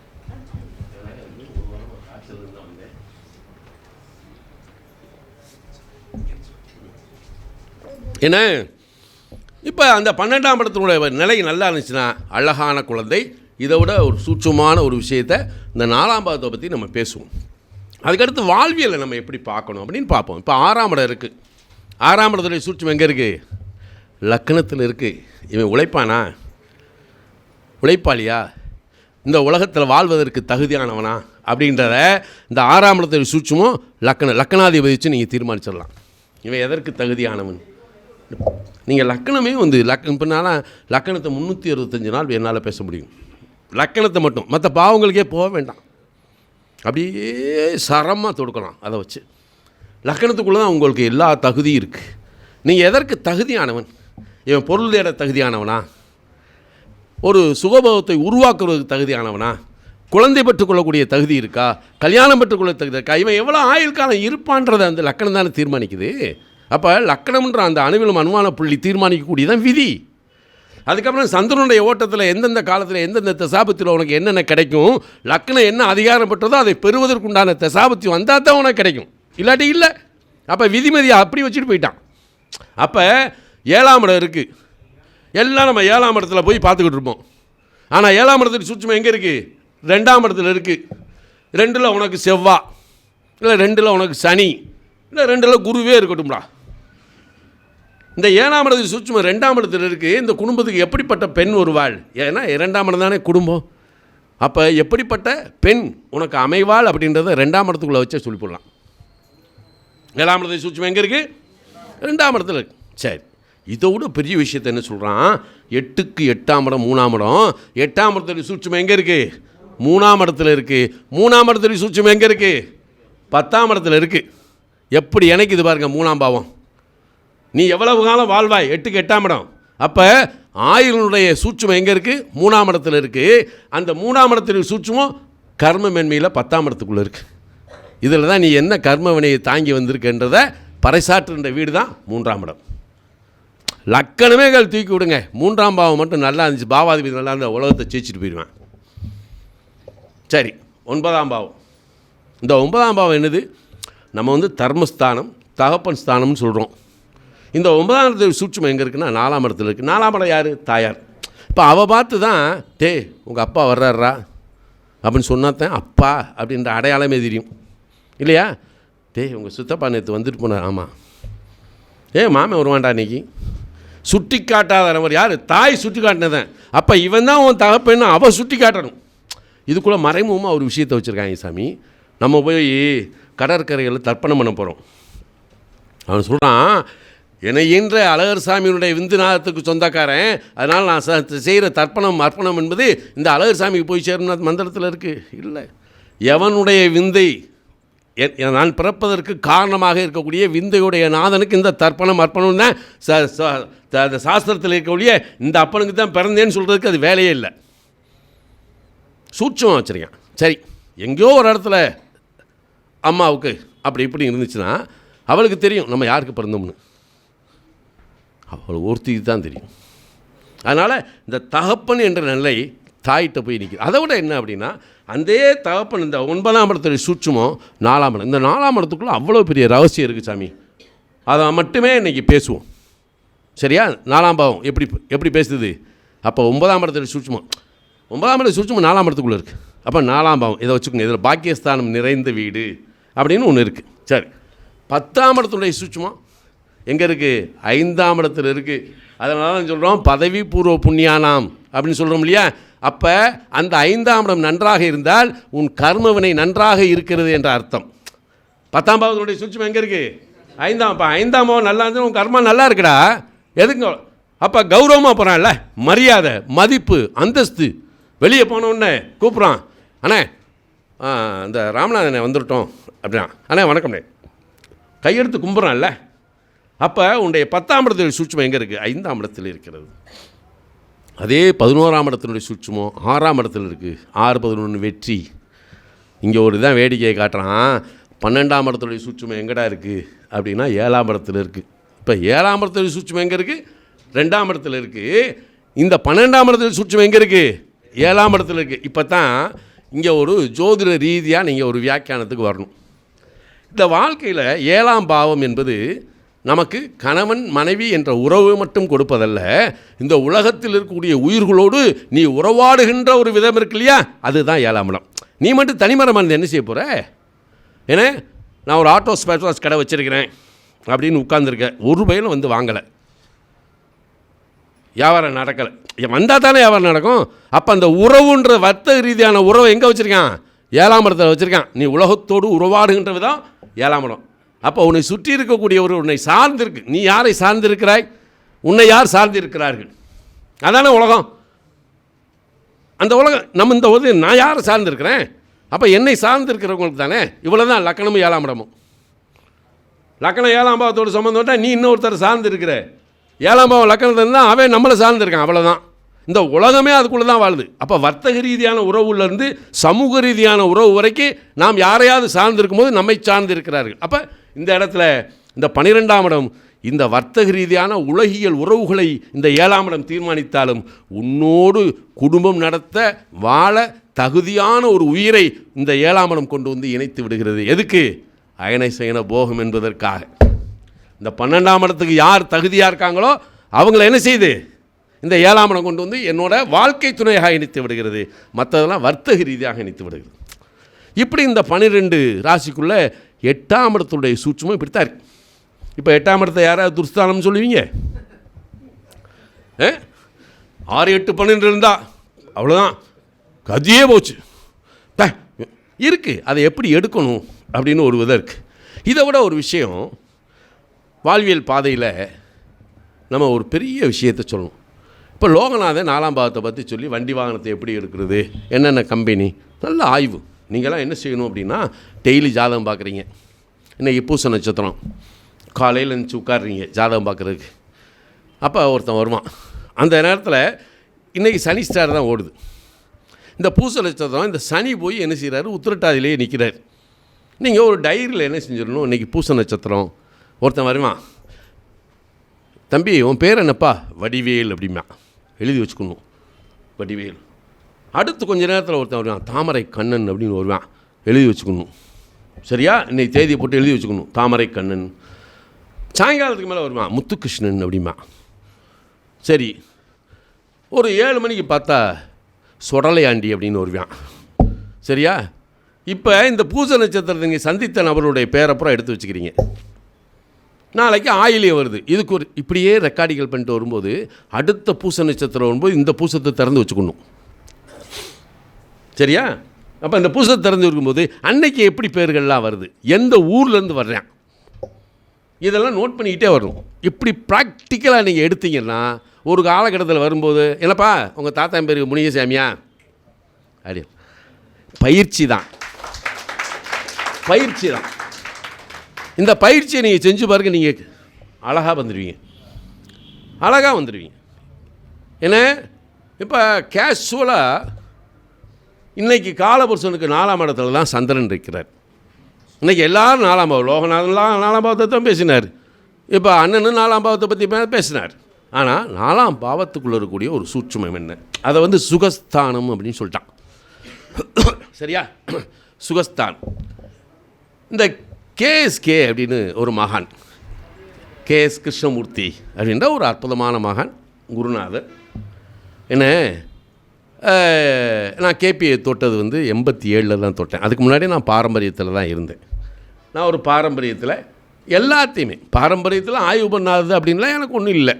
என்ன இப்போ அந்த 12ஆம் இடத்தினுடைய நிலை நல்லா இருந்துச்சுன்னா அழகான குழந்தை. இதை விட ஒரு சூட்சமான ஒரு விஷயத்தை இந்த 4ஆம் பாவத்தை பற்றி நம்ம பேசுவோம். அதுக்கடுத்து வாழ்வியலை நம்ம எப்படி பார்க்கணும் அப்படின்னு பார்ப்போம். இப்போ 6ஆம் இடம் இருக்குது. 6ஆம் இடத்துடைய சூட்சம் எங்கே இருக்குது? லக்னத்தில் இருக்குது. இவன் உழைப்பானா, உழைப்பாளியா, இந்த உலகத்தில் வாழ்வதற்கு தகுதியானவனா அப்படின்றத இந்த 6ஆம் இடத்துடைய சூட்சமும் லக்னாதிபதி வச்சு நீங்கள் தீர்மானிச்சிடலாம். இவன் எதற்கு தகுதியானவன். நீங்கள் லக்கணமே பின்னால் லக்கணத்தை 365 நாள் என்னால் பேச முடியும். லக்கணத்தை மட்டும், மற்ற பாவங்களுக்கே போக வேண்டாம், அப்படியே சரமாக தொடுக்கலாம். அதை வச்சு லக்கணத்துக்குள்ளே தான் உங்களுக்கு எல்லா தகுதியும் இருக்குது. நீங்கள் எதற்கு தகுதியானவன்? இவன் பொருள் தேட தகுதியானவனா, ஒரு சுகபோகத்தை உருவாக்குறதுக்கு தகுதியானவனா, குழந்தை பெற்றுக்கொள்ளக்கூடிய தகுதி இருக்கா, கல்யாணம் பெற்றுக்கொள்ள தகுதி இருக்கா, இவன் எவ்வளோ ஆயுள் காலம் இருப்பான்றதை அந்த லக்கணம் தானே தீர்மானிக்குது. அப்போ லக்கணம்ன்ற அந்த அணுவிலும் அனுமான புள்ளி தீர்மானிக்கக்கூடியதான் விதி. அதுக்கப்புறம் சந்திரனுடைய ஓட்டத்தில் எந்தெந்த காலத்தில் எந்தெந்த தசாபத்தில் உனக்கு என்னென்ன கிடைக்கும், லக்கணம் என்ன அதிகாரம் பெற்றதோ அதை பெறுவதற்குண்டான தசாபத்தி வந்தால் தான் உனக்கு கிடைக்கும், இல்லாட்டி இல்லை. அப்போ விதிமதியை அப்படி வச்சுட்டு போயிட்டான். அப்போ 7ஆம் இடம் இருக்குது. எல்லாம் நம்ம 7ஆம் இடத்துல போய் பார்த்துக்கிட்டு இருப்போம். ஆனால் 7ஆம் இடத்துக்கு சூட்சம் எங்கே இருக்குது? 2ஆம் இடத்துல இருக்குது. 2ல் உனக்கு செவ்வாய், இல்லை 2ல் உனக்கு சனி, இல்லை 2ல் குருவே இருக்கட்டும்டா. இந்த 7ஆம் இடத்துக்கு சூட்சம் 2ஆம் இடத்துல இருக்குது. இந்த குடும்பத்துக்கு எப்படிப்பட்ட பெண் வருவாள்? ஏன்னா 2ஆம் இடம் தானே குடும்பம். அப்போ எப்படிப்பட்ட பெண் உனக்கு அமைவாள் அப்படின்றத 2ஆம் இடத்துக்குள்ளே வச்சே சொல்லி போடலாம். 7ஆம் இடத்துக்கு சூட்சம் எங்கே இருக்குது? 2ஆம் இடத்துல இருக்குது. சரி, இதை விட பெரிய விஷயத்தை என்ன சொல்கிறான்? 8க்கு 8ஆம் இடம் 3ஆம் இடம். 8ஆம் இடத்துடைய சூட்சம் எங்கே இருக்குது? 3ஆம் இடத்துல இருக்குது. 3ஆம் இடத்துடைய சூட்சம் எங்கே இருக்குது? 10ஆம் இடத்துல இருக்குது. எப்படி எனக்கு இது பாருங்கள், 3ஆம் பாவம் நீ எவ்வளவு காலம் வாழ்வாய், 8க்கு 8ஆம் இடம். அப்போ ஆயுளுடைய சூட்சுமம் எங்கே இருக்குது? 3ஆம் இடத்துல இருக்குது. அந்த 3ஆம் இடத்துல சூட்சுமம் கர்ம மென்மையில் 10ஆம் இடத்துக்குள்ளே இருக்குது. இதில் தான் நீ என்ன கர்ம வினையை தாங்கி வந்திருக்கின்றதை பறைசாற்றுன்ற வீடு தான் 3ஆம் இடம். லக்கணமே தூக்கி விடுங்க, 3ஆம் பாவம் மட்டும் நல்லா இருந்துச்சு, பாவாதிபதி நல்லா இருந்த உலகத்தை ஜெயிச்சுட்டு போயிடுவேன். சரி, 9ஆம் பாவம். இந்த 9ஆம் பாவம் என்னது? நம்ம தர்மஸ்தானம், தகப்பன் ஸ்தானம்னு சொல்கிறோம். இந்த 9ஆம் இடத்துல சூட்சுமம் எங்கே இருக்குன்னா 4ஆம் இடத்துல இருக்குது. 4ஆம் இடம் யார்? தாயார். இப்போ அவள் பார்த்து தான் உங்கள் அப்பா வர்றாரா அப்படின்னு சொன்னாதான் அப்பா அப்படின்ற அடையாளமே தெரியும் இல்லையா? உங்கள் சித்தப்பா நேற்று வந்துட்டு போனார். ஆமாம். மாமன் வருவான்டா இன்றைக்கி. சுட்டி காட்டாத நபர் யார்? தாய் சுட்டி காட்டினதான். அப்போ இவன் தான் உன் தகப்பன்னு அவள் சுட்டி காட்டணும். இதுக்குள்ளே மறைமுகமாக ஒரு விஷயத்தை வச்சுருக்காங்க சாமி. நம்ம போய் கடற்கரைகளில் தர்ப்பணம் பண்ண போகிறோம். அவன் சொல்கிறான், என்னை ஈன்ற அழகர் சாமியினுடைய விந்துநாதத்துக்கு சொந்தக்காரன், அதனால் நான் செய்கிற தர்ப்பணம் அர்ப்பணம் என்பது இந்த அழகர் சாமிக்கு போய் சேரணும் மந்திரத்தில் இருக்குது. இல்லை, எவனுடைய விந்தை நான் பிறப்பதற்கு காரணமாக இருக்கக்கூடிய விந்தையுடைய நாதனுக்கு இந்த தர்ப்பணம் அர்ப்பணம் தான் சாஸ்திரத்தில் இருக்கக்கூடிய இந்த அப்பனுக்கு தான் பிறந்தேன்னு சொல்கிறதுக்கு அது வேலையே இல்லை. சூட்சமாக வச்சுருக்கேன். சரி, எங்கேயோ ஒரு இடத்துல அம்மாவுக்கு அப்படி இப்படி இருந்துச்சுன்னா அவளுக்கு தெரியும் நம்ம யாருக்கு பிறந்தோம்னு. அவளுக்கு ஒருத்திக்கு தான் தெரியும். அதனால் இந்த தகப்பன் என்ற நிலை தாயிட்ட போய் நிற்கிது. அதை விட என்ன அப்படின்னா, அந்த தகப்பன் இந்த 9ஆம் இடத்துல சூட்சுமம் 4ஆம் இடம். இந்த 4ஆம் இடத்துக்குள்ளே அவ்வளோ பெரிய ரகசியம் இருக்குது சாமி. அதை மட்டுமே இன்றைக்கி பேசுவோம். சரியா? 4ஆம் பாவம் எப்படி பேசுது? அப்போ 9ஆம் இடத்துல சூட்சுமம், 9ஆம் இடத்துல சூட்சுமம் 4ஆம் இடத்துக்குள்ளே இருக்குது. அப்போ 4ஆம் பாவம் இதை வச்சுக்கோங்க. இதில் பாக்கியஸ்தானம் நிறைந்த வீடு அப்படின்னு ஒன்று இருக்குது. சரி, 10ஆம் இடத்துடைய சூட்சுமம் எங்கே இருக்குது? 5ஆம் இடத்துல இருக்குது. அதனால தான் சொல்கிறோம் பதவி பூர்வ புண்ணியானாம் அப்படின்னு சொல்கிறோம் இல்லையா? அப்போ அந்த 5ஆம் இடம் நன்றாக இருந்தால் உன் கர்மவினை நன்றாக இருக்கிறது என்ற அர்த்தம். 10ஆம் பாவத்தினுடைய சூட்சுமம் எங்கே இருக்குது? 5ஆம். அப்போ 5ஆம் பாவம் நல்லா இருந்தால் உன் கர்மா நல்லா இருக்குடா. எதுங்க? அப்போ கௌரவமாக போகிறான்ல, மரியாதை, மதிப்பு, அந்தஸ்து. வெளியே போனோடனே கூப்பிட்றான், அண்ணே இந்த ராமநாதனே வந்துவிட்டோம் அப்படின்னா, அண்ணே வணக்கம்ண்ணே, கையெடுத்து கும்பிட்றான்ல. அப்போ உன்னுடைய 10ஆம் இடத்துடைய சூட்சுமம் எங்கே இருக்குது? 5ஆம் இடத்தில் இருக்கிறது. அதே 11ஆம் இடத்தினுடைய சூட்சுமம் 6ஆம் இடத்துல இருக்குது. 6-11 வெற்றி. இங்கே ஒரு இதான் வேடிக்கையை காட்டுறான். 12ஆம் இடத்துடைய சூட்சுமம் எங்கடா இருக்குது அப்படின்னா 7ஆம் இடத்துல இருக்குது. இப்போ 7ஆம் இடத்துடைய சூட்சுமம் எங்கே இருக்குது? 2ஆம் இடத்துல இருக்குது. இந்த 12ஆம் இடத்துல சூட்சுமம் எங்கே இருக்குது? 7ஆம் இடத்துல இருக்குது. இப்போ தான் இங்கே ஒரு ஜோதிட ரீதியாக நீங்கள் ஒரு வியாக்கியானத்துக்கு வரணும். இந்த வாழ்க்கையில் 7ஆம் பாவம் என்பது நமக்கு கணவன் மனைவி என்ற உறவு மட்டும் கொடுப்பதல்ல, இந்த உலகத்தில் இருக்கக்கூடிய உயிர்களோடு நீ உறவாடுகின்ற ஒரு விதம் இருக்கு இல்லையா, அதுதான் 7ஆம் இடம். நீ மட்டும் தனிமரமாக இருந்து என்ன செய்ய போகிற? ஏன்னா நான் ஒரு ஆட்டோ ஸ்பேர் பார்ட்ஸ் கடை வச்சுருக்கிறேன் அப்படின்னு உட்கார்ந்துருக்கேன், ஒரு பையனும் வந்து வாங்கலை, வியாபாரம் நடக்கலை. வந்தால் தானே வியாபாரம் நடக்கும். அப்போ அந்த உறவுன்ற வர்த்தக ரீதியான உறவை எங்கே வச்சுருக்கான்? 7ஆம் இடத்துல வச்சுருக்கான். நீ உலகத்தோடு உறவாடுகின்ற விதம் 7ஆம் இடம். அப்போ உன்னை சுற்றி இருக்கக்கூடிய ஒரு உன்னை சார்ந்திருக்கு. நீ யாரை சார்ந்திருக்கிறாய்? உன்னை யார் சார்ந்திருக்கிறார்கள்? அதானே உலகம். அந்த உலகம் நம்ம இந்த ஒரு நான் யாரை சார்ந்திருக்கிறேன்? அப்போ என்னை சார்ந்திருக்கிறவங்களுக்கு தானே. இவ்வளோ தான் லக்கணமும் 7ஆம் இடமும். லக்கணம் 7ஆம் பாவத்தோடு சம்மந்தம் நீ இன்னொருத்தர் சார்ந்திருக்கிற. 7ஆம் பாவம் லக்கணத்தில் தான் அவன் நம்மளை சார்ந்திருக்கான். அவ்வளோதான். இந்த உலகமே அதுக்குள்ளே தான் வாழுது. அப்போ வர்த்தக ரீதியான உறவுலேருந்து சமூக ரீதியான உறவு வரைக்கும் நாம் யாரையாவது சார்ந்திருக்கும் போது நம்மை சார்ந்திருக்கிறார்கள். அப்போ இந்த இடத்துல இந்த 12ஆம் இடம் இந்த வர்த்தக ரீதியான உலகியல் உறவுகளை இந்த 7ஆம் இடம் தீர்மானித்தாலும் உன்னோடு குடும்பம் நடத்த வாழ தகுதியான ஒரு உயிரை இந்த 7ஆம் இடம் கொண்டு வந்து இணைத்து விடுகிறது. எதுக்கு? அயன சயன போகம் என்பதற்காக. இந்த 12ஆம் இடத்துக்கு யார் தகுதியாக இருக்காங்களோ அவங்கள என்ன செய்யுது? இந்த 7ஆம் இடம் கொண்டு வந்து என்னோட வாழ்க்கை துணையாக இணைத்து விடுகிறது. மற்றதெல்லாம் வர்த்தக ரீதியாக இணைத்து விடுகிறது. இப்படி இந்த 12 ராசிக்குள்ளே 8ஆம் இடத்துடைய சூட்சுமம் இப்படித்தான் இருக்கு. இப்போ 8ஆம் இடத்தை யாராவது துர்ஸ்தானம்னு சொல்லுவீங்க? 6, 8, 12 இருந்தால் அவ்வளோதான், கதியே போச்சு. இருக்குது, அதை எப்படி எடுக்கணும் அப்படின்னு ஒரு விதம் இருக்குது. இதை விட ஒரு விஷயம், வாழ்வியல் பாதையில் நம்ம ஒரு பெரிய விஷயத்தை சொல்லணும். இப்போ லோகநாதன் 4ஆம் பாவத்தை பற்றி சொல்லி வண்டி வாகனத்தை எப்படி எடுக்கிறது, என்னென்ன கம்பெனி, நல்ல ஆய்வு. நீங்களாம் என்ன செய்யணும் அப்படின்னா, டெய்லி ஜாதகம் பார்க்குறீங்க. இன்றைக்கி பூச நட்சத்திரம், காலையில் எழுந்துச்சி உட்காடுறீங்க ஜாதகம் பார்க்குறதுக்கு. அப்போ ஒருத்தன் வருவான். அந்த நேரத்தில் இன்றைக்கி சனி ஸ்டார் தான் ஓடுது. இந்த பூச நட்சத்திரம் இந்த சனி போய் என்ன செய்கிறாரு, உத்திரட்டாதிலேயே நிற்கிறார். நீங்கள் ஒரு டைரியில் என்ன செஞ்சிடணும், இன்றைக்கி பூச நட்சத்திரம். ஒருத்தன் வருவான், தம்பி உன் பேர் என்னப்பா, வடிவேல் அப்படிமா எழுதி வச்சுக்கணும், வடிவேல். அடுத்து கொஞ்ச நேரத்தில் ஒருத்தன் வருவான், தாமரை கண்ணன் அப்படின்னு வருவான், எழுதி வச்சுக்கணும். சரியா, இன்றைக்கி தேதியை போட்டு எழுதி வச்சுக்கணும், தாமரை கண்ணன். சாயங்காலத்துக்கு மேலே வருவான், முத்துகிருஷ்ணன் அப்படிமா. சரி, ஒரு 7 மணிக்கு பார்த்தா சொடலையாண்டி அப்படின்னு வருவான். சரியா, இப்போ இந்த பூச நட்சத்திரத்தை நீங்கள் சந்தித்த நபருடைய பேரப்புறம் எடுத்து வச்சுக்கிறீங்க. நாளைக்கு ஆயிலியம் வருது, இதுக்கு ஒரு இப்படியே ரெக்கார்டிகள் பண்ணிட்டு வரும்போது அடுத்த பூச நட்சத்திரம் வரும்போது இந்த பூசத்தை திறந்து வச்சுக்கணும். சரியா, அப்போ இந்த பூசத்தை திறந்து இருக்கும்போது அன்னைக்கு எப்படி பேர்கள்லாம் வருது, எந்த ஊர்லேருந்து வர்றேன், இதெல்லாம் நோட் பண்ணிக்கிட்டே வரணும். இப்படி ப்ராக்டிக்கலாக நீங்கள் எடுத்தீங்கன்னா ஒரு காலகட்டத்தில் வரும்போது, என்னப்பா உங்கள் தாத்தா பேர் முனியசாமியா அப்படி. பயிற்சி தான், பயிற்சி தான். இந்த பயிற்சியை நீங்கள் செஞ்சு பாருங்க, நீங்கள் அழகாக வந்துடுவீங்க, அழகாக வந்துடுவீங்க. ஏன்னா இப்போ கேஷுவலாக இன்றைக்கி காலபுருஷனுக்கு 4ஆம் இடத்துல தான் சந்திரன் இருக்கிறார். இன்றைக்கி எல்லோரும் 4ஆம் பாவம், லோகநாதன்லாம் 4ஆம் பாவத்தை தான் பேசினார். இப்போ அண்ணனும் 4ஆம் பாவத்தை பற்றி பேசினார். ஆனால் 4ஆம் பாவத்துக்குள்ளே இருக்கக்கூடிய ஒரு சூட்சுமம் என்ன, அதை சுகஸ்தானம் அப்படின்னு சொல்லிட்டான். சரியா, சுகஸ்தான். இந்த கேஎஸ்கே அப்படின்னு ஒரு மகான், கேஎஸ் கிருஷ்ணமூர்த்தி அப்படின்ற ஒரு அற்புதமான மகான், குருநாதர். என்ன, நான் கேபிஐ தொட்டது 87 தான் தொட்டேன். அதுக்கு முன்னாடி நான் பாரம்பரியத்தில் தான் இருந்தேன். நான் ஒரு பாரம்பரியத்தில் எல்லாத்தையுமே, பாரம்பரியத்தில் ஆய்வு பண்ணாதது அப்படின்லாம் எனக்கு ஒன்றும் இல்லை.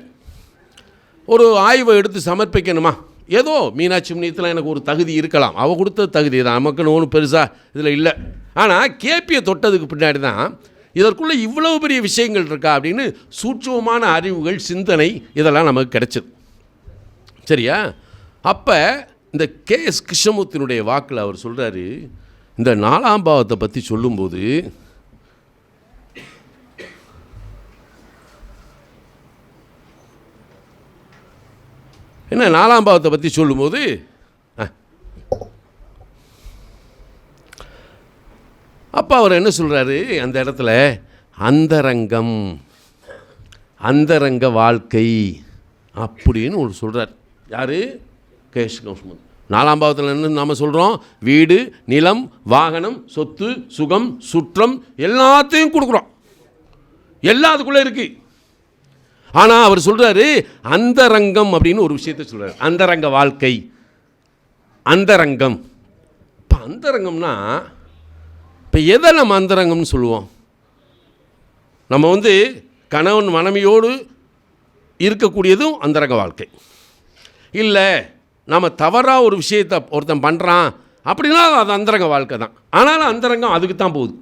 ஒரு ஆய்வை எடுத்து சமர்ப்பிக்கணுமா, ஏதோ மீனாட்சி முனியத்தில் எனக்கு ஒரு தகுதி இருக்கலாம், அவள் கொடுத்த தகுதி தான், நமக்குன்னு ஒன்றும் பெருசாக இதில் இல்லை. ஆனால் கேபியை தொட்டதுக்கு பின்னாடி தான் இதற்குள்ளே இவ்வளோ பெரிய விஷயங்கள் இருக்கா அப்படின்னு சூட்சமமான அறிவுகள், சிந்தனை இதெல்லாம் நமக்கு கிடைச்சது. சரியா, அப்போ இந்த கேஎஸ் கிருஷ்ணமூர்த்தியினுடைய வாக்கில் அவர் சொல்கிறாரு, இந்த 4ஆம் பாவத்தை பற்றி சொல்லும்போது என்ன, 4ஆம் பாவத்தை பற்றி சொல்லும்போது அப்போ அவர் என்ன சொல்கிறாரு அந்த இடத்துல, அந்தரங்கம், அந்தரங்க வாழ்க்கை அப்படின்னு ஒரு சொல்கிறார். யார், கேஎஸ் கிருஷ்ணமூர்த்தி. 4ஆம் பாவத்தில் என்ன நாம் சொல்கிறோம், வீடு, நிலம், வாகனம், சொத்து, சுகம், சுற்றம் எல்லாத்தையும் கொடுக்குறோம், எல்லாத்துக்குள்ளே இருக்குது. ஆனால் அவர் சொல்கிறாரு அந்தரங்கம் அப்படின்னு ஒரு விஷயத்தை சொல்கிறார், அந்தரங்க வாழ்க்கை, அந்தரங்கம். இப்போ அந்தரங்கம்னா இப்போ எதை நம்ம அந்தரங்கம்னு சொல்லுவோம், நம்ம கணவன் மனைவியோடு இருக்கக்கூடியதும் அந்தரங்க வாழ்க்கை. இல்லை நம்ம தவறாக ஒரு விஷயத்தை ஒருத்தன் பண்ணுறான் அப்படின்னா அது அந்தரங்க வாழ்க்கை தான். ஆனாலும் அந்தரங்கம் அதுக்கு தான் போகுது,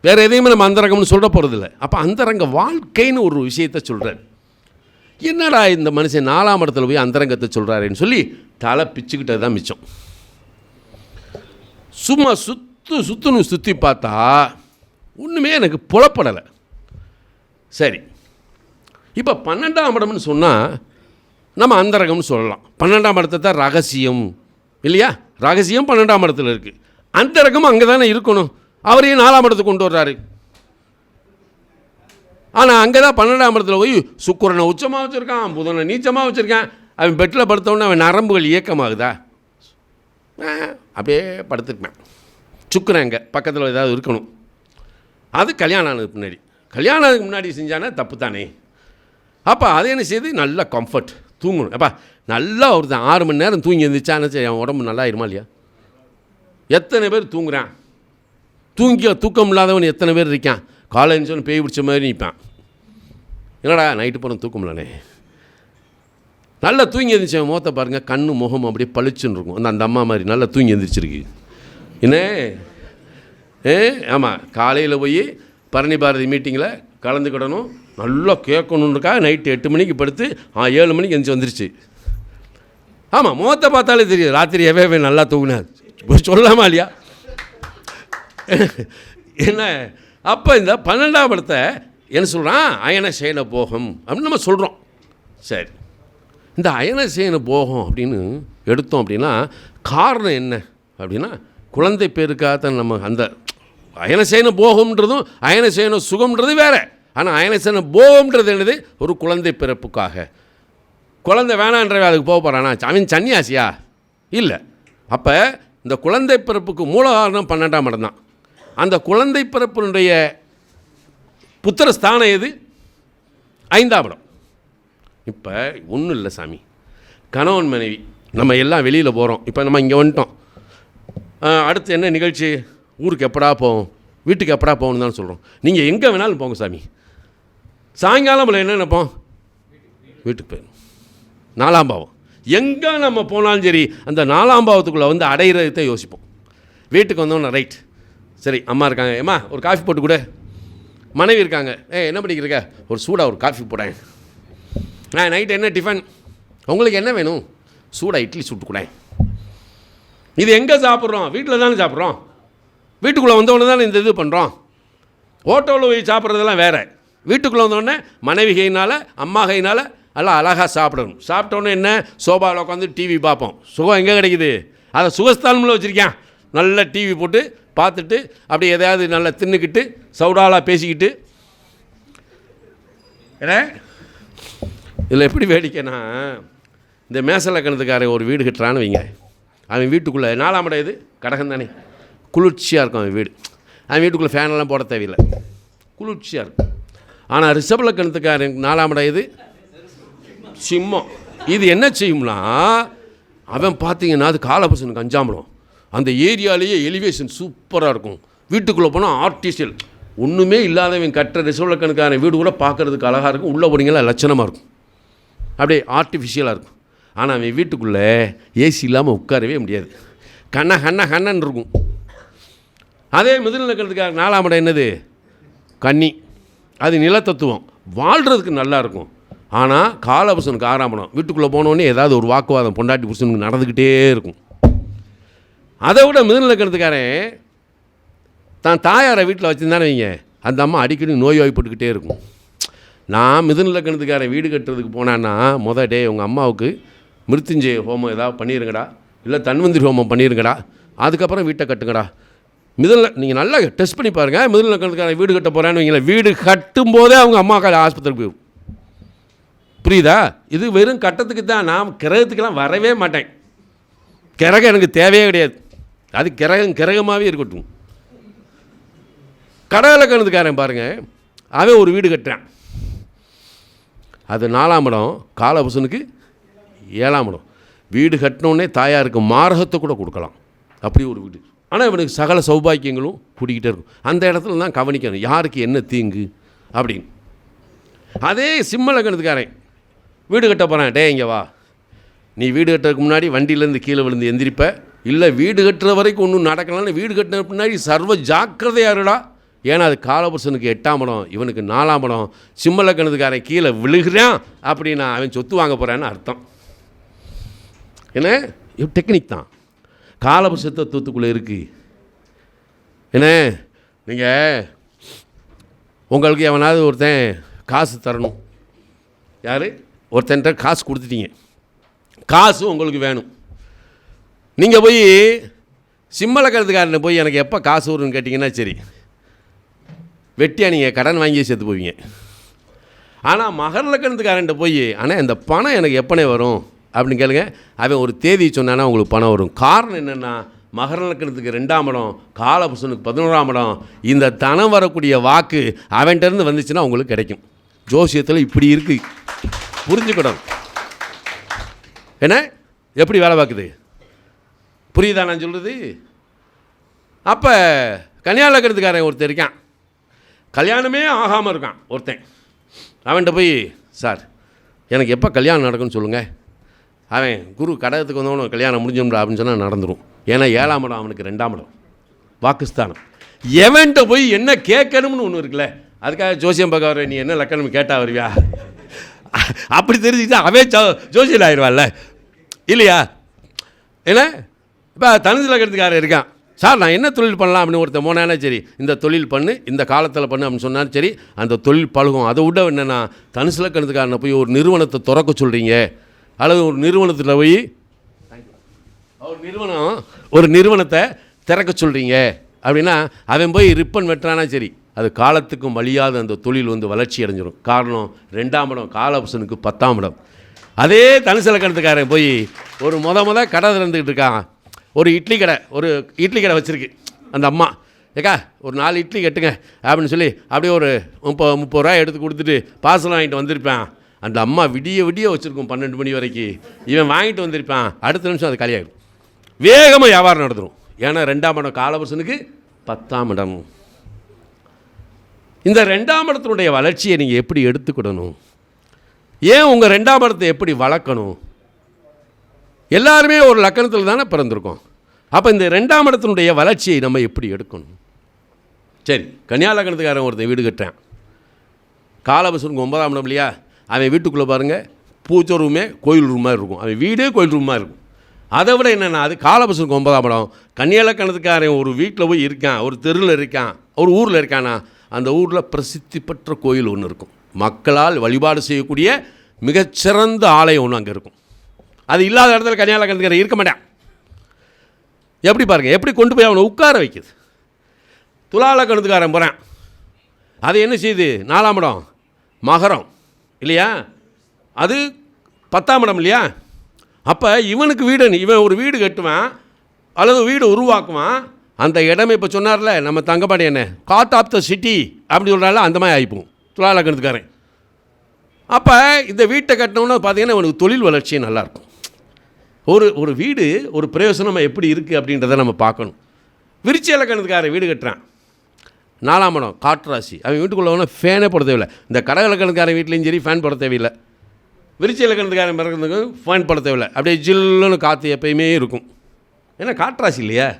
வேறு எதையுமே நம்ம அந்தரங்கம்னு சொல்ல போகிறதில்ல. அப்போ அந்தரங்க வாழ்க்கைன்னு ஒரு விஷயத்தை சொல்கிறார். என்னடா இந்த மனுஷன் 4ஆம் இடத்துல போய் அந்தரங்கத்தை சொல்கிறாருன்னு சொல்லி தலை பிச்சுக்கிட்டது தான் மிச்சம். சும்மா சுற்றி பார்த்தா ஒன்றுமே எனக்கு புலப்படலை. சரி, இப்போ 12ஆம் இடம்னு சொன்னால் நம்ம அந்தரங்கம்னு சொல்லலாம். 12ஆம் இடத்தை தான் ரகசியம் இல்லையா, ரகசியம் 12ஆம் இடத்துல இருக்குது, அந்தரங்கம் அங்கே தானே இருக்கணும். அவரையும் 4ஆம் இடத்துக்கு கொண்டு வர்றாரு. ஆனால் அங்கே தான் 12ஆம் இடத்துல போய் சுக்கிரனை உச்சமாக வச்சுருக்கான், புதனை நீச்சமாக வச்சுருக்கான். அவன் பெட்டில் படுத்தவொடனே அவன் நரம்புகள் இயக்கமாகுதா, அப்படியே படுத்துருப்பேன். சுக்கிரன் அங்கே பக்கத்தில் ஏதாவது இருக்கணும். அது கல்யாணம் ஆனதுக்கு முன்னாடி, கல்யாணத்துக்கு முன்னாடி செஞ்சானே தப்பு தானே. அப்போ அதை என்ன செய்து நல்லா கம்ஃபர்ட் தூங்கணும். அப்பா நல்லா ஒருத்தன் 6 மணி நேரம் தூங்கி இருந்துச்சான்னு சரி, அவன் உடம்பு நல்லா ஆயிருமா இல்லையா? எத்தனை பேர் தூங்குறான், தூக்கம் இல்லாதவன் எத்தனை பேர் இருக்கான், காலேஜ் சொன்ன பேய் பிடிச்ச மாதிரி நிற்பான். என்னடா நைட்டு போன தூக்கம் இல்லைனே, நல்லா தூங்கி எழுந்திரிச்சவன் முகத்தை பாருங்கள், கண்ணு முகம் அப்படியே பளிச்சுன்னு இருக்கும். அந்த அம்மா மாதிரி நல்லா தூங்கி எழுந்திரிச்சிருக்கு. என்ன ஆமாம், காலையில் போய் பரணி பாரதி மீட்டிங்கில் கலந்துக்கிடணும், நல்லா கேட்கணுன்னுக்கா நைட்டு 8 மணிக்கு படுத்து 7 மணிக்கு எழுந்துச்சி வந்துருச்சு. ஆமாம், முகத்தை பார்த்தாலே தெரியுது ராத்திரி எவே நல்லா தூங்கினார் சொல்லாமா இல்லையா? என்ன அப்போ இந்த 12ஆம் இடத்தை என்ன சொல்கிறான், அயனசேன போகம் அப்படின்னு நம்ம சொல்கிறோம். சரி, இந்த அயனசேன போகம் அப்படின்னு எடுத்தோம் அப்படின்னா காரணம் என்ன அப்படின்னா, குழந்தை பேருக்காக நம்ம அந்த அயனசேன போகம்ன்றதும் அயனசேன சுகம்ன்றது வேறு. ஆனால் அயனசேன போகம்ன்றது என்னது, ஒரு குழந்தை பிறப்புக்காக. குழந்தை வேணான்றவே அதுக்கு போக போகிறானா, அவன் சன்னியாசியா இல்லை. அப்போ இந்த குழந்தை பிறப்புக்கு மூல காரணம் 12ஆம் இடம் தான். அந்த குழந்தை பிறப்பினுடைய புத்திரஸ்தானம் எது, 5ஆம் இடம். இப்போ ஒன்றும் இல்லை சாமி, கணவன் மனைவி நம்ம எல்லாம் வெளியில் போகிறோம். இப்போ நம்ம இங்கே வந்துட்டோம், அடுத்து என்ன நிகழ்ச்சி, ஊருக்கு எப்படா போவோம், வீட்டுக்கு எப்படா போகணுன்னு தான் சொல்கிறோம். நீங்கள் எங்கே வேணாலும் போங்க சாமி, சாயங்காலம் நம்மளை என்ன நினைப்போம், வீட்டுக்கு போயிடணும். 4ஆம் பாவம் எங்கே நம்ம போனாலும் சரி, அந்த 4ஆம் பாவத்துக்குள்ளே வந்து அடையிறதை யோசிப்போம். வீட்டுக்கு வந்தோன்னே ரைட், சரி அம்மா இருக்காங்க, ஏம்மா ஒரு காஃபி போட்டு கொடு. மனைவி இருக்காங்க, என்ன பண்ணிக்கிறீங்க, ஒரு சூடாக ஒரு காஃபி போடேன். நைட்டு என்ன டிஃபன், உங்களுக்கு என்ன வேணும், சூடாக இட்லி சுட்டு கூட. இது எங்கே சாப்பிட்றோம், வீட்டில் தானே சாப்பிட்றோம். வீட்டுக்குள்ளே வந்தோடனே தானே இந்த இது பண்ணுறோம். ஹோட்டலில் போய் சாப்பிட்றதெல்லாம் வேறு. வீட்டுக்குள்ளே வந்தோடனே மனைவி கையினால் அம்மா கையினால் எல்லாம் அழகாக சாப்பிடணும். சாப்பிட்டோன்னே என்ன, சோபாவில் உட்காந்து டிவி பார்ப்போம். சுகம் எங்கே கிடைக்குது, அதை சுகஸ்தானமில் வச்சுருக்கேன். நல்லா டிவி போட்டு பார்த்துட்டு அப்படி எதையாவது நல்லா தின்னுக்கிட்டு சவுடாலாக பேசிக்கிட்டு. ஏன்னா இதில் எப்படி வேடிக்கைன்னா, இந்த மேசலக்கணத்துக்காரன் ஒரு வீடு கட்டுறான்னு வைங்க, அவன் வீட்டுக்குள்ளே 4ஆம் இடம் இது கடகம் தானே, குளிர்ச்சியாக இருக்கும் அவன் வீடு. அவன் வீட்டுக்குள்ளே ஃபேனெல்லாம் போட தேவையில்லை, குளிர்ச்சியாக இருக்கும். ஆனால் ரிஷபலக்கணத்துக்காரன் 4ஆம் இடம் இது சிம்மம். இது என்ன செய்யும்னா, அவன் பார்த்தீங்கன்னா அது காலபுருஷனுக்கு 5ஆம் இடம். அந்த ஏரியாலேயே எலிவேஷன் சூப்பராக இருக்கும். வீட்டுக்குள்ளே போனால் ஆர்டிஃபிஷியல், ஒன்றுமே இல்லாதவன் கட்டுற ரிஷபலக்கணக்காரன் வீடு கூட பார்க்குறதுக்கு அழகாக இருக்கும். உள்ளே போனீங்களா லட்சணமாக இருக்கும், அப்படியே ஆர்டிஃபிஷியலாக இருக்கும். ஆனால் அவன் வீட்டுக்குள்ளே ஏசி இல்லாமல் உட்காரவே முடியாது, கண்ணன்னு இருக்கும். அதே மிதுன லக்கணத்துக்காரன் 4ஆம் இடம் என்னது, கன்னி. அது நிலத்தத்துவம், வாழ்கிறதுக்கு நல்லாயிருக்கும். ஆனால் காலபுருஷனுக்கு 6ஆம் இடம். வீட்டுக்குள்ளே போனோடனே ஏதாவது ஒரு வாக்குவாதம் பொண்டாட்டி புருஷனுக்கு நடந்துக்கிட்டே இருக்கும். அதை விட மிதுன லக்கணத்துக்காரன் தான் தாயாரை வீட்டில் வச்சுருந்தானே வைங்க, அந்த அம்மா அடிக்கடி நோய்வாய்ப்பட்டுக்கிட்டே இருக்கும். நான் மிதுன லக்கணத்துக்காரன் வீடு கட்டுறதுக்கு போனான்னா, டே உங்கள் அம்மாவுக்கு மிருத்யுஞ்சய ஹோமம் ஏதாவது பண்ணிடுங்கடா, இல்லை தன்வந்திரி ஹோமம் பண்ணிடுங்கடா, அதுக்கப்புறம் வீட்டை கட்டுங்கடா. நீங்கள் நல்லா டெஸ்ட் பண்ணி பாருங்கள். மிதுன லக்கணத்துக்காரன் வீடு கட்ட போகிறான்னு வைங்களேன், வீடு கட்டும்போதே அவங்க அம்மாக்கால ஆஸ்பத்திரிக்கு போயிடும். புரியுதா? இது வெறும் கட்டத்துக்கு தான். நான் கிரகத்துக்கெல்லாம் வரவே மாட்டேன். கிரகம் எனக்கு தேவையே கிடையாது. அது கிரகமாகவே இருக்கட்டும். கடகலக்கணத்துக்காரன் பாருங்கள், அவன் ஒரு வீடு கட்டுறான். அது 4ஆம் இடம், காலபுருஷனுக்கு 7ஆம் இடம். வீடு கட்டினோடனே தாயாருக்கு மாரகத்தை கூட கொடுக்கலாம், அப்படி ஒரு வீடு. ஆனால் இவனுக்கு சகல சௌபாக்கியங்களும் கூட்டிக்கிட்டே இருக்கும். அந்த இடத்துல தான் கவனிக்கணும், யாருக்கு என்ன தீங்கு அப்படின்னு. அதே சிம்ம லக்கணத்துக்காரன் வீடு கட்ட போகிறான், இங்கே வா, நீ வீடு கட்டுறதுக்கு முன்னாடி வண்டியிலேருந்து கீழே விழுந்து எந்திரிப்ப, இல்லை வீடு கட்டுற வரைக்கும் ஒன்றும் நடக்கலான்னு வீடு கட்டின பின்னாடி சர்வ ஜாக்கிரதையாக இருடா. ஏன்னா அது காலபுருஷனுக்கு 8ஆம் இடம், இவனுக்கு 4ஆம் இடம். சிம்ம லக்கணத்துக்காரன் கீழே விழுகிறான் அப்படின்னா அவன் சொத்து வாங்க போகிறான்னு அர்த்தம். என்ன டெக்னிக் தான், காலபுருஷ தத்துவத்துக்குள்ளே இருக்குது. என்ன நீங்கள் உங்களுக்கு எவனாவது ஒருத்தன் காசு தரணும், யார் ஒருத்தன்ட்ட காசு கொடுத்துட்டீங்க, காசு உங்களுக்கு வேணும். நீங்கள் போய் சிம்ம லக்கணத்துக்காரனை போய் எனக்கு எப்போ காசு வரும்னு கேட்டிங்கன்னா சரி, வெட்டியாக நீங்கள் கடன் வாங்கி சேர்த்து போவீங்க. ஆனால் மகர லக்கணத்துக்காரன்ட்ட போய் ஆனால் இந்த பணம் எனக்கு எப்போனே வரும் அப்படின்னு கேளுங்க, அவன் ஒரு தேதி சொன்னான்னா உங்களுக்கு பணம் வரும். காரணம் என்னென்னா, மகர லக்கணத்துக்கு 2ஆம் இடம், காலபுருஷனுக்கு 11ஆம் இடம். இந்த தனம் வரக்கூடிய வாக்கு அவன்கிட்டருந்து வந்துச்சுன்னா உங்களுக்கு கிடைக்கும். ஜோசியத்தில் இப்படி இருக்குது, புரிஞ்சுக்கணும். என்ன எப்படி வேலை பார்க்குது, புரியுதா நான் சொல்கிறது? அப்போ கன்னியா லக்கணத்துக்காரன் ஒருத்தன் இருக்கான், கல்யாணமே ஆகாமல் இருக்கான் ஒருத்தன். அவன்கிட்ட போய் சார் எனக்கு எப்போ கல்யாணம் நடக்கும்னு சொல்லுங்கள். அவன் குரு கடகத்துக்கு வந்தவனும் கல்யாணம் முடிஞ்சோம்டா அப்படின்னு சொன்னால் நடந்துடும். ஏன்னா 7ஆம் இடம் அவனுக்கு 2ஆம் இடம், வாக்குஸ்தானம். எவன்கிட்ட போய் என்ன கேட்கணும்னு ஒன்று இருக்குல்ல, அதுக்காக ஜோசியம் பார்க்க வர நீ என்ன லக்கணம் கேட்டா வருவியா, அப்படி தெரிஞ்சுக்கிட்டா அவன் ஜோசியல் ஆயிடுவான்ல இல்லையா? ஏன்னா இப்போ தனுசு லக்கணத்துக்காரன் இருக்கான், சார் நான் என்ன தொழில் பண்ணலாம் அப்படின்னு ஒருத்தர் போனானே சரி இந்த தொழில் பண்ணு இந்த காலத்தில் பண்ணு அப்படின்னு சொன்னாலும் சரி அந்த தொழில் பழகும். அதை விட என்னென்னா தனுசிலக்கணத்துக்காரனை போய் ஒரு நிறுவனத்தை திறக்க சொல்கிறீங்க அல்லது ஒரு நிறுவனத்தில் போய் ஒரு நிறுவனத்தை திறக்க சொல்கிறீங்க அப்படின்னா அவன் போய் ரிப்பன் வெட்டுறானா சரி அது காலத்துக்கும் வழியாத அந்த தொழில் வந்து வளர்ச்சி அடைஞ்சிடும். காரணம் 2ஆம் இடம் காலபுருஷனுக்கு 10ஆம் இடம். அதே தனுசிலக்கணத்துக்காரன் போய் ஒரு முத கடை திறந்துக்கிட்டு இருக்கான். ஒரு இட்லி கடை வச்சுருக்கு அந்த அம்மா. ஏக்கா ஒரு 4 இட்லி கட்டுங்க அப்படின்னு சொல்லி அப்படியே ஒரு 30 ரூபாய் எடுத்து கொடுத்துட்டு பார்சல் வாங்கிட்டு வந்திருப்பேன். அந்த அம்மா விடிய வச்சுருக்கும் 12 மணி வரைக்கும். இவன் வாங்கிட்டு வந்திருப்பான். அடுத்த நிமிஷம் அது காலியாகிடும். வேகமாக வியாபாரம் நடந்துடும். ஏன்னா 2ஆம் இடம் காலபுருஷனுக்கு 10ஆம் இடம். இந்த 2ஆம் இடத்தினுடைய வளர்ச்சியை நீங்கள் எப்படி எடுத்துக்கிடணும், ஏன் உங்கள் 2ஆம் இடத்தை எப்படி வளர்க்கணும்? எல்லாருமே ஒரு லக்கணத்தில் தானே பிறந்திருக்கோம். அப்போ இந்த 2ஆம் இடத்தினுடைய வளர்ச்சியை நம்ம எப்படி எடுக்கணும்? சரி, கன்னியா லக்கணத்துக்காரன் ஒருத்தன் வீடு கட்டுறான். காலபுருஷனுக்கு 9ஆம் இடம் இல்லையா? அவன் வீட்டுக்குள்ளே பாருங்கள் பூச்சை ரூமே கோயில் ரூமாக இருக்கும். அவன் வீடே கோயில் ரூமாக இருக்கும். அதை விட என்னென்னா அது காலபுருஷனுக்கு 9ஆம் இடம். கன்னியா லக்கணத்துக்காரன் ஒரு வீட்டில் போய் இருக்கான், ஒரு தெருவில் இருக்கான், ஒரு ஊரில் இருக்கானா அந்த ஊரில் பிரசித்தி பெற்ற கோயில் ஒன்று இருக்கும். மக்களால் வழிபாடு செய்யக்கூடிய மிகச்சிறந்த ஆலயம் ஒன்று அங்கே இருக்கும். அது இல்லாத இடத்துல கன்னியா லக்கணத்துக்காரன் இருக்க மாட்டான். எப்படி பாருங்கள், எப்படி கொண்டு போய் அவனை உட்கார வைக்குது. துலா லக்கணத்துக்காரன் போகிறான். அது என்ன செய்யுது? 4ஆம் இடம் மகரம் இல்லையா? அது 10ஆம் இடம் இல்லையா? அப்போ இவனுக்கு இவன் ஒரு வீடு கட்டுவான் அல்லது வீடு உருவாக்குவான். அந்த இடமே இப்போ சொன்னார்ல நம்ம தங்கப்பாடி என்ன காட் ஆஃப் த சிட்டி அப்படி சொல்கிறால அந்த மாதிரி ஆகிப்போம் துலா லக்கணத்துக்காரன். அப்போ இந்த வீட்டை கட்டினோன்னு பார்த்தீங்கன்னா இவனுக்கு தொழில் வளர்ச்சி நல்லாயிருக்கும். ஒரு வீடு ஒரு பிரயோசனம் எப்படி இருக்குது அப்படின்றத நம்ம பார்க்கணும். விருச்சிக லக்கணத்துக்காரன் வீடு கட்டுறான். 4ஆம் இடம் காற்றாசி. அவன் வீட்டுக்குள்ளே ஒன்றும் ஃபேனே போட தேவையில்லை. இந்த கடக லக்கணத்துக்காரன் வீட்லேயும் சரி ஃபேன் போட தேவையில்லை. விருச்சிக லக்கணத்துக்காரன் பிறக்கிறதுக்கு ஃபேன் போட தேவையில்லை. அப்படியே ஜில்லுன்னு காற்று எப்பயுமே இருக்கும். ஏன்னா காற்றாசி இல்லையா?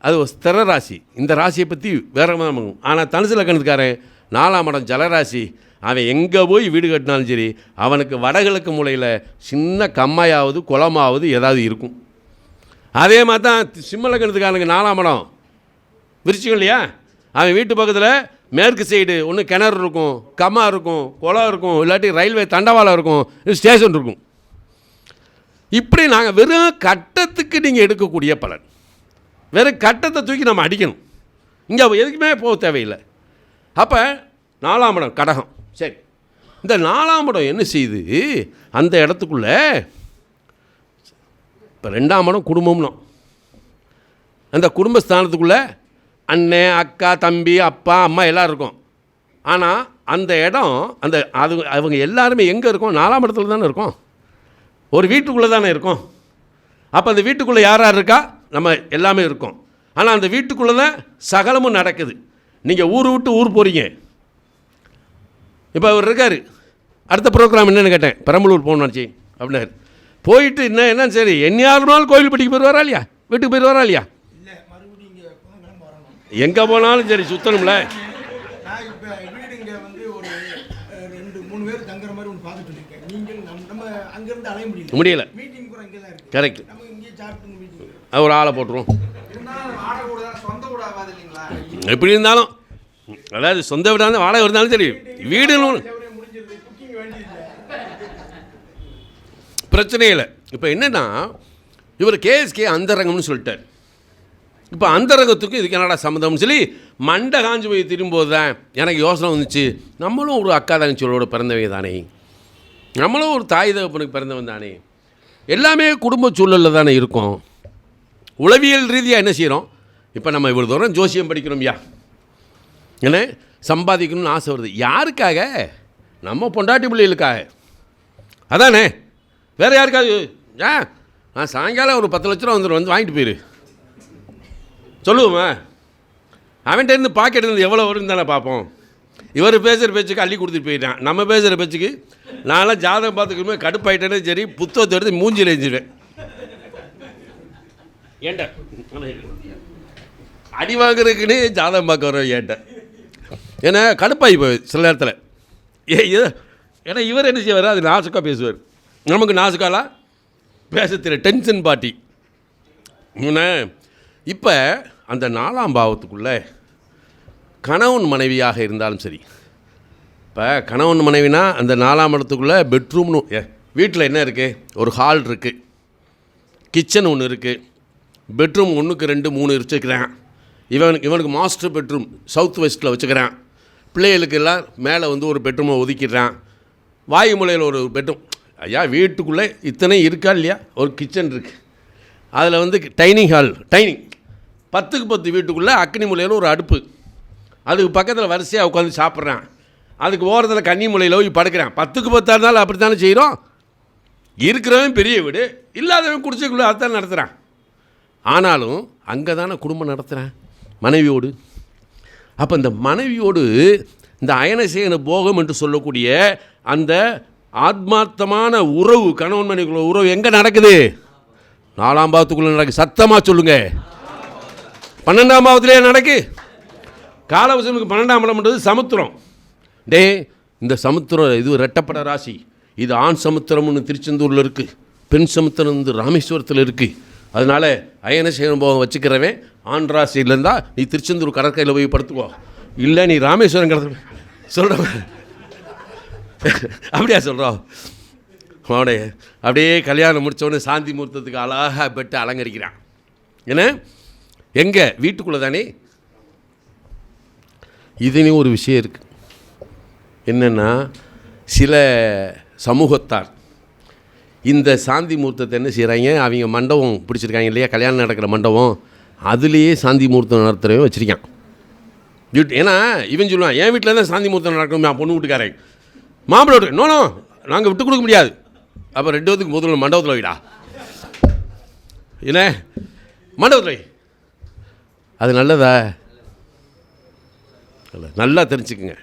அது ஒரு ஸ்திர ராசி. இந்த ராசியை பற்றி வேறு மாதிரி பண்ணும். ஆனால் தனுசு லக்கணத்துக்காரன் 4ஆம் இடம் ஜலராசி. அவன் எங்கே போய் வீடு கட்டினாலும் சரி அவனுக்கு வடகிழக்கு மூலையில் சின்ன கம்மாயாவது குளமாவது ஏதாவது இருக்கும். அதே மாதிரி தான் சிம்ம லக்கணத்துக்காரனுக்கு 4ஆம் இடம் விருச்சிகம் இல்லையா? அவன் வீட்டு பக்கத்தில் மேற்கு சைடு ஒன்று கிணறு இருக்கும், கம்மா இருக்கும், குளம் இருக்கும், இல்லாட்டி ரயில்வே தண்டவாளம் இருக்கும், ஸ்டேஷன் இருக்கும். இப்படி நாங்கள் வெறும் கட்டத்துக்கு நீங்கள் எடுக்கக்கூடிய பலன். வெறும் கட்டத்தை தூக்கி நம்ம அடிக்கணும். இங்கே எதுக்குமே போக தேவையில்லை. அப்போ 4ஆம் இடம் கடகம். சரி, இந்த 4ஆம் இடம் என்ன செய்யுது? அந்த இடத்துக்குள்ளே இப்போ 2ஆம் இடம் குடும்பம்னோம். அந்த குடும்பஸ்தானத்துக்குள்ளே அண்ணன் அக்கா தம்பி அப்பா அம்மா எல்லோரும் இருக்கும். ஆனால் அந்த இடம் அவங்க எல்லாருமே எங்கே இருக்கும்? 4ஆம் இடத்துல தானே இருக்கும். ஒரு வீட்டுக்குள்ளே தானே இருக்கும். அப்போ அந்த வீட்டுக்குள்ளே யார் இருக்கா? நம்ம எல்லாமே இருக்கோம். ஆனால் அந்த வீட்டுக்குள்ளே தான் சகலமும் நடக்குது. நீங்கள் ஊர் விட்டு ஊர் போகிறீங்க. இப்போ அவர் இருக்கார். அடுத்த ப்ரோக்ராம் என்னென்னு கேட்டேன். பெரம்பலூர் போகணுச்சு அப்படின்னாரு. போயிட்டு என்ன சரி என்னையாருனாலும் கோயில் படிக்க போயிடுவாரா இல்லையா? வீட்டுக்கு போயிடுவாரா இல்லையா? எங்கே போனாலும் சரி சுற்றணும்ல. முடியல. கரெக்ட். ஒரு ஆளை போட்டுருவோம். எப்படி இருந்தாலும் அதாவது சொந்த வீடாக வாடகை இருந்தாலும் சரி வீடு பிரச்சனை இல்லை. இப்போ என்னென்னா இவர் கேஎஸ்கே அந்தரங்கம்னு சொல்லிட்டார். இப்போ அந்தரங்கத்துக்கும் இதுக்கு என்னடா சம்மந்தம்னு சொல்லி மண்டை காஞ்சி போய் திரும்பும்போது தான் எனக்கு யோசனை வந்துச்சு. நம்மளும் ஒரு அக்கா தங்கச்சியோட பிறந்தவங்க தானே, நம்மளும் ஒரு தாய் தகப்பனுக்கு பிறந்தவன் தானே, எல்லாமே குடும்ப சூழலில் தானே இருக்கும். உளவியல் ரீதியாக என்ன செய்கிறோம்? இப்போ நம்ம இவ்வளோ தூரம் ஜோசியம் படிக்கிறோம்யா, என்ன சம்பாதிக்கணும்னு ஆசை வருது. யாருக்காக? நம்ம பொண்டாட்டி பிள்ளைகளுக்காக அதானே. வேறு யாருக்காக? நான் சாயங்காலம் ஒரு 10 லட்ச ரூபா வந்து வாங்கிட்டு போயிரு சொல்லுவோமா? அவன்கிட்ட இருந்து பாக்கெட் இருந்து எவ்வளோ வரும்னு தானே பார்ப்போம். இவர் பேசுகிற பேச்சுக்கு அள்ளி கொடுத்துட்டு போயிட்டான். நம்ம பேசுகிற பேச்சுக்கு நான்லாம் ஜாதகம் பார்த்துக்கணுமே கடுப்பாயிட்டேனே சரி புத்தகத்தை எடுத்து மூஞ்சில் எஞ்சிடுவேன். ஏன்ட்ட அடி வாங்குறதுக்குன்னு ஜாதகம் பார்க்க வரோம் ஏன்ட்ட. ஏன்னா கடுப்பாகி போய் சில நேரத்தில் ஏன்னா இவர் என்ன செய்வார்? அது நாசுக்காக பேசுவார். நமக்கு நாசுக்காலாம் பேச தெரியல. Tension party. இப்போ அந்த 4ஆம் பாவத்துக்குள்ளே கணவன் மனைவியாக இருந்தாலும் சரி, இப்போ கணவன் மனைவினா அந்த 4ஆம் இடத்துக்குள்ளே பெட்ரூம்னு வீட்டில் என்ன இருக்குது, ஒரு ஹால் இருக்குது, கிச்சன் ஒன்று இருக்குது, பெட்ரூம் 1க்கு 2 3 வச்சுக்கிறேன். இவனுக்கு மாஸ்டர் பெட்ரூம் சவுத் வெஸ்ட்டில் வச்சுக்கிறேன். பிள்ளைகளுக்கு எல்லாம் மேலே வந்து ஒரு பெட்ரூமை ஒதுக்கிடுறான். வாயு மூலையில் ஒரு பெட்ரூம். ஐயா, வீட்டுக்குள்ளே இத்தனை இருக்கா இல்லையா? ஒரு கிச்சன் இருக்குது, அதில் வந்து டைனிங் 10க்கு 10 வீட்டுக்குள்ளே அக்னி மூலையில் ஒரு அடுப்பு, அதுக்கு பக்கத்தில் வரிசையாக உட்காந்து சாப்பிட்றான். அதுக்கு ஓரத்தில் கன்னி மூலையில் போய் படுக்கிறேன். 10க்கு 10 இருந்தாலும் அப்படி தானே செய்கிறோம். இருக்கிறவன் பெரிய வீடு, இல்லாதவன் குடிச்சைக்குள்ளே அதுதான் நடத்துகிறான். ஆனாலும் அங்கே தானே குடும்பம் நடத்துகிறேன் மனைவியோடு. அப்போ இந்த மனைவியோடு இந்த அயனசேன போகம் என்று சொல்லக்கூடிய அந்த ஆத்மார்த்தமான உறவு, கணவன் மனைவிக்குள்ள உறவு எங்கே நடக்குது? 4ஆம் பாவத்துக்குள்ளே நடக்குது. சத்தமாக சொல்லுங்க. 12ஆம் பாவத்திலே நடக்கு. காலவசனுக்கு 12ஆம் இடம்ன்றது சமுத்திரம். இந்த சமுத்திரம் இது ரெட்டப்பட ராசி. இது ஆண் சமுத்திரம்னு திருச்செந்தூரில் இருக்குது, பெண் சமுத்திரம் வந்து ராமேஸ்வரத்தில் இருக்குது. அதனால் அயனசேன போகம் வச்சுக்கிறவன் ஆண் ராசியில் இருந்தால் நீ திருச்செந்தூர் கடற்கரையில் போய் படுத்துக்கோ, இல்லை நீ ராமேஸ்வரம் கடற்கரை சொல்கிறவன் அப்படியா சொல்கிறோம். அவனே அப்படியே கல்யாணம் முடித்தவொடனே சாந்தி முகூர்த்தத்துக்கு அழகாக பெட்டு அலங்கரிக்கிறான். ஏன்னா எங்கே? வீட்டுக்குள்ளே தானே. இதுன்னு ஒரு விஷயம் இருக்குது. என்னென்னா, சில சமூகத்தார் இந்த சாந்தி முகூர்த்தத்தை என்ன செய்கிறாங்க, அவங்க மண்டபம் பிடிச்சிருக்காங்க இல்லையா, கல்யாணம் நடக்கிற மண்டபம், அதுலேயே சாந்தி முகூர்த்தம் நடத்துகிறவன் வச்சுருக்கான். ஏன்னா இவன் சொல்லுவான், என் வீட்டில் தான் சாந்தி முகூர்த்தம் நடக்கணும், பொண்ணு வீட்டுக்காரன் மாப்பிள்ளை வீட்டு நோ நாங்கள் விட்டு கொடுக்க முடியாது. அப்போ 2 வருஷத்துக்கு முதல்ல மண்டபத்தில் வைடா, என்ன மண்டபத்தில் வை. அது நல்லதா? நல்லா தெரிஞ்சுக்குங்க.